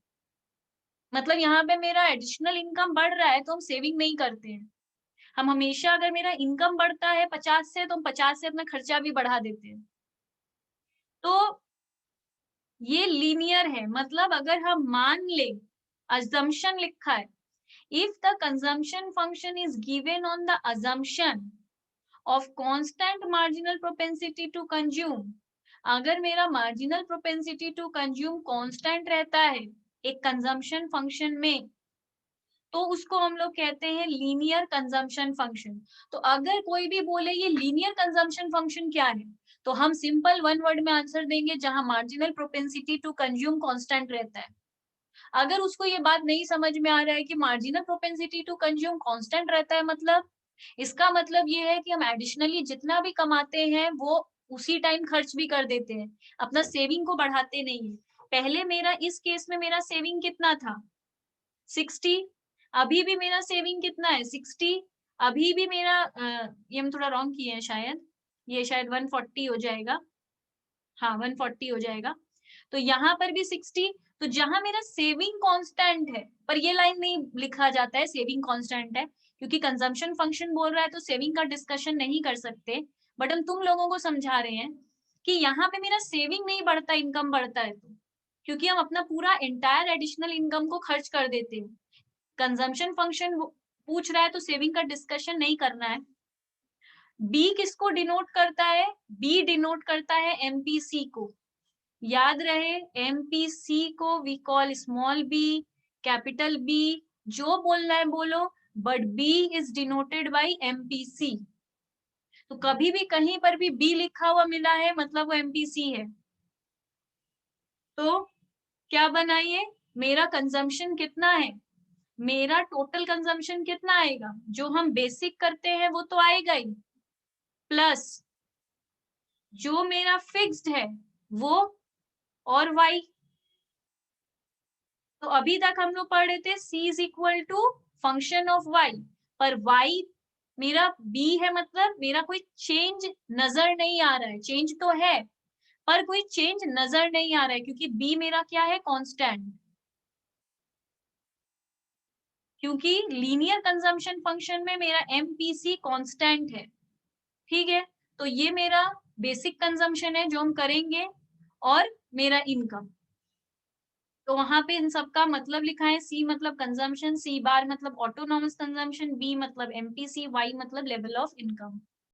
मतलब यहाँ पे मेरा एडिशनल इनकम बढ़ रहा है तो हम सेविंग नहीं करते हैं, हम हमेशा अगर मेरा इनकम बढ़ता है 50 से तो हम 50 से अपना खर्चा भी बढ़ा देते हैं। तो ये लीनियर है, मतलब अगर हम मान ले, assumption लिखा है, if the consumption function is given on the assumption of constant marginal propensity to consume, अगर मेरा marginal propensity to consume constant रहता है एक कंजम्पशन फंक्शन में, तो उसको हम लोग कहते हैं लीनियर कंजम्पशन फंक्शन। तो अगर कोई भी बोले ये लीनियर कंजम्पशन फंक्शन क्या है, तो हम सिंपल वन वर्ड में आंसर देंगे, जहां marginal propensity to consume constant रहता है। अगर उसको ये बात नहीं समझ में आ रहा है कि marginal propensity to consume constant रहता है, मतलब इसका मतलब ये है कि हम एडिशनली जितना भी कमाते हैं वो उसी टाइम खर्च भी कर देते हैं, अपना सेविंग को बढ़ाते नहीं है। पहले मेरा इस केस में मेरा सेविंग कितना था 60, अभी भी मेरा सेविंग कितना है 60, अभी भी मेरा ये हम थोड़ा रॉन्ग किए हैं शायद, ये शायद 140 हो जाएगा, हाँ 140 हो जाएगा। तो यहाँ पर भी 60, तो जहां मेरा सेविंग कांस्टेंट है, पर ये लाइन नहीं लिखा जाता है सेविंग कांस्टेंट है, क्योंकि कंजम्पशन फंक्शन बोल रहा है तो सेविंग का डिस्कशन नहीं कर सकते। बट हम तुम लोगों को समझा रहे हैं कि यहाँ पे मेरा सेविंग नहीं बढ़ता, इनकम बढ़ता है, तो क्योंकि हम अपना पूरा एंटायर एडिशनल इनकम को खर्च कर देते हैं। कंजम्पशन फंक्शन पूछ रहा है तो सेविंग का डिस्कशन नहीं करना है। बी किसको डिनोट करता है, बी डिनोट करता है एमपीसी को। याद रहे एमपीसी को we call small B, capital B, जो बोलना है बोलो, but B is denoted by MPC. तो कभी भी कहीं पर भी बी लिखा हुआ मिला है मतलब वो एमपीसी है। तो क्या बनाइए, मेरा कंजम्पशन कितना है, मेरा टोटल कंजम्पशन कितना आएगा, जो हम बेसिक करते हैं वो तो आएगा ही, प्लस जो मेरा फिक्स्ड है वो और y। तो अभी तक हम लोग पढ़ रहे थे c is equal to function of y, पर y मेरा b है, मतलब मेरा कोई चेंज नजर नहीं आ रहा है, चेंज तो है पर कोई चेंज नजर नहीं आ रहा है, क्योंकि b मेरा क्या है कांस्टेंट, क्योंकि लीनियर कंजम्पशन फंक्शन में मेरा एमपीसी कांस्टेंट है। ठीक है, तो ये मेरा बेसिक कंजम्पशन है जो हम करेंगे, और मेरा इनकम। तो वहां पे इन सबका मतलब लिखा है, सी मतलब कंजम्पशन, सी बार मतलब ऑटोनॉमस कंजम्पशन, बी मतलब एमपीसी, वाई मतलब लेवल ऑफ इनकम।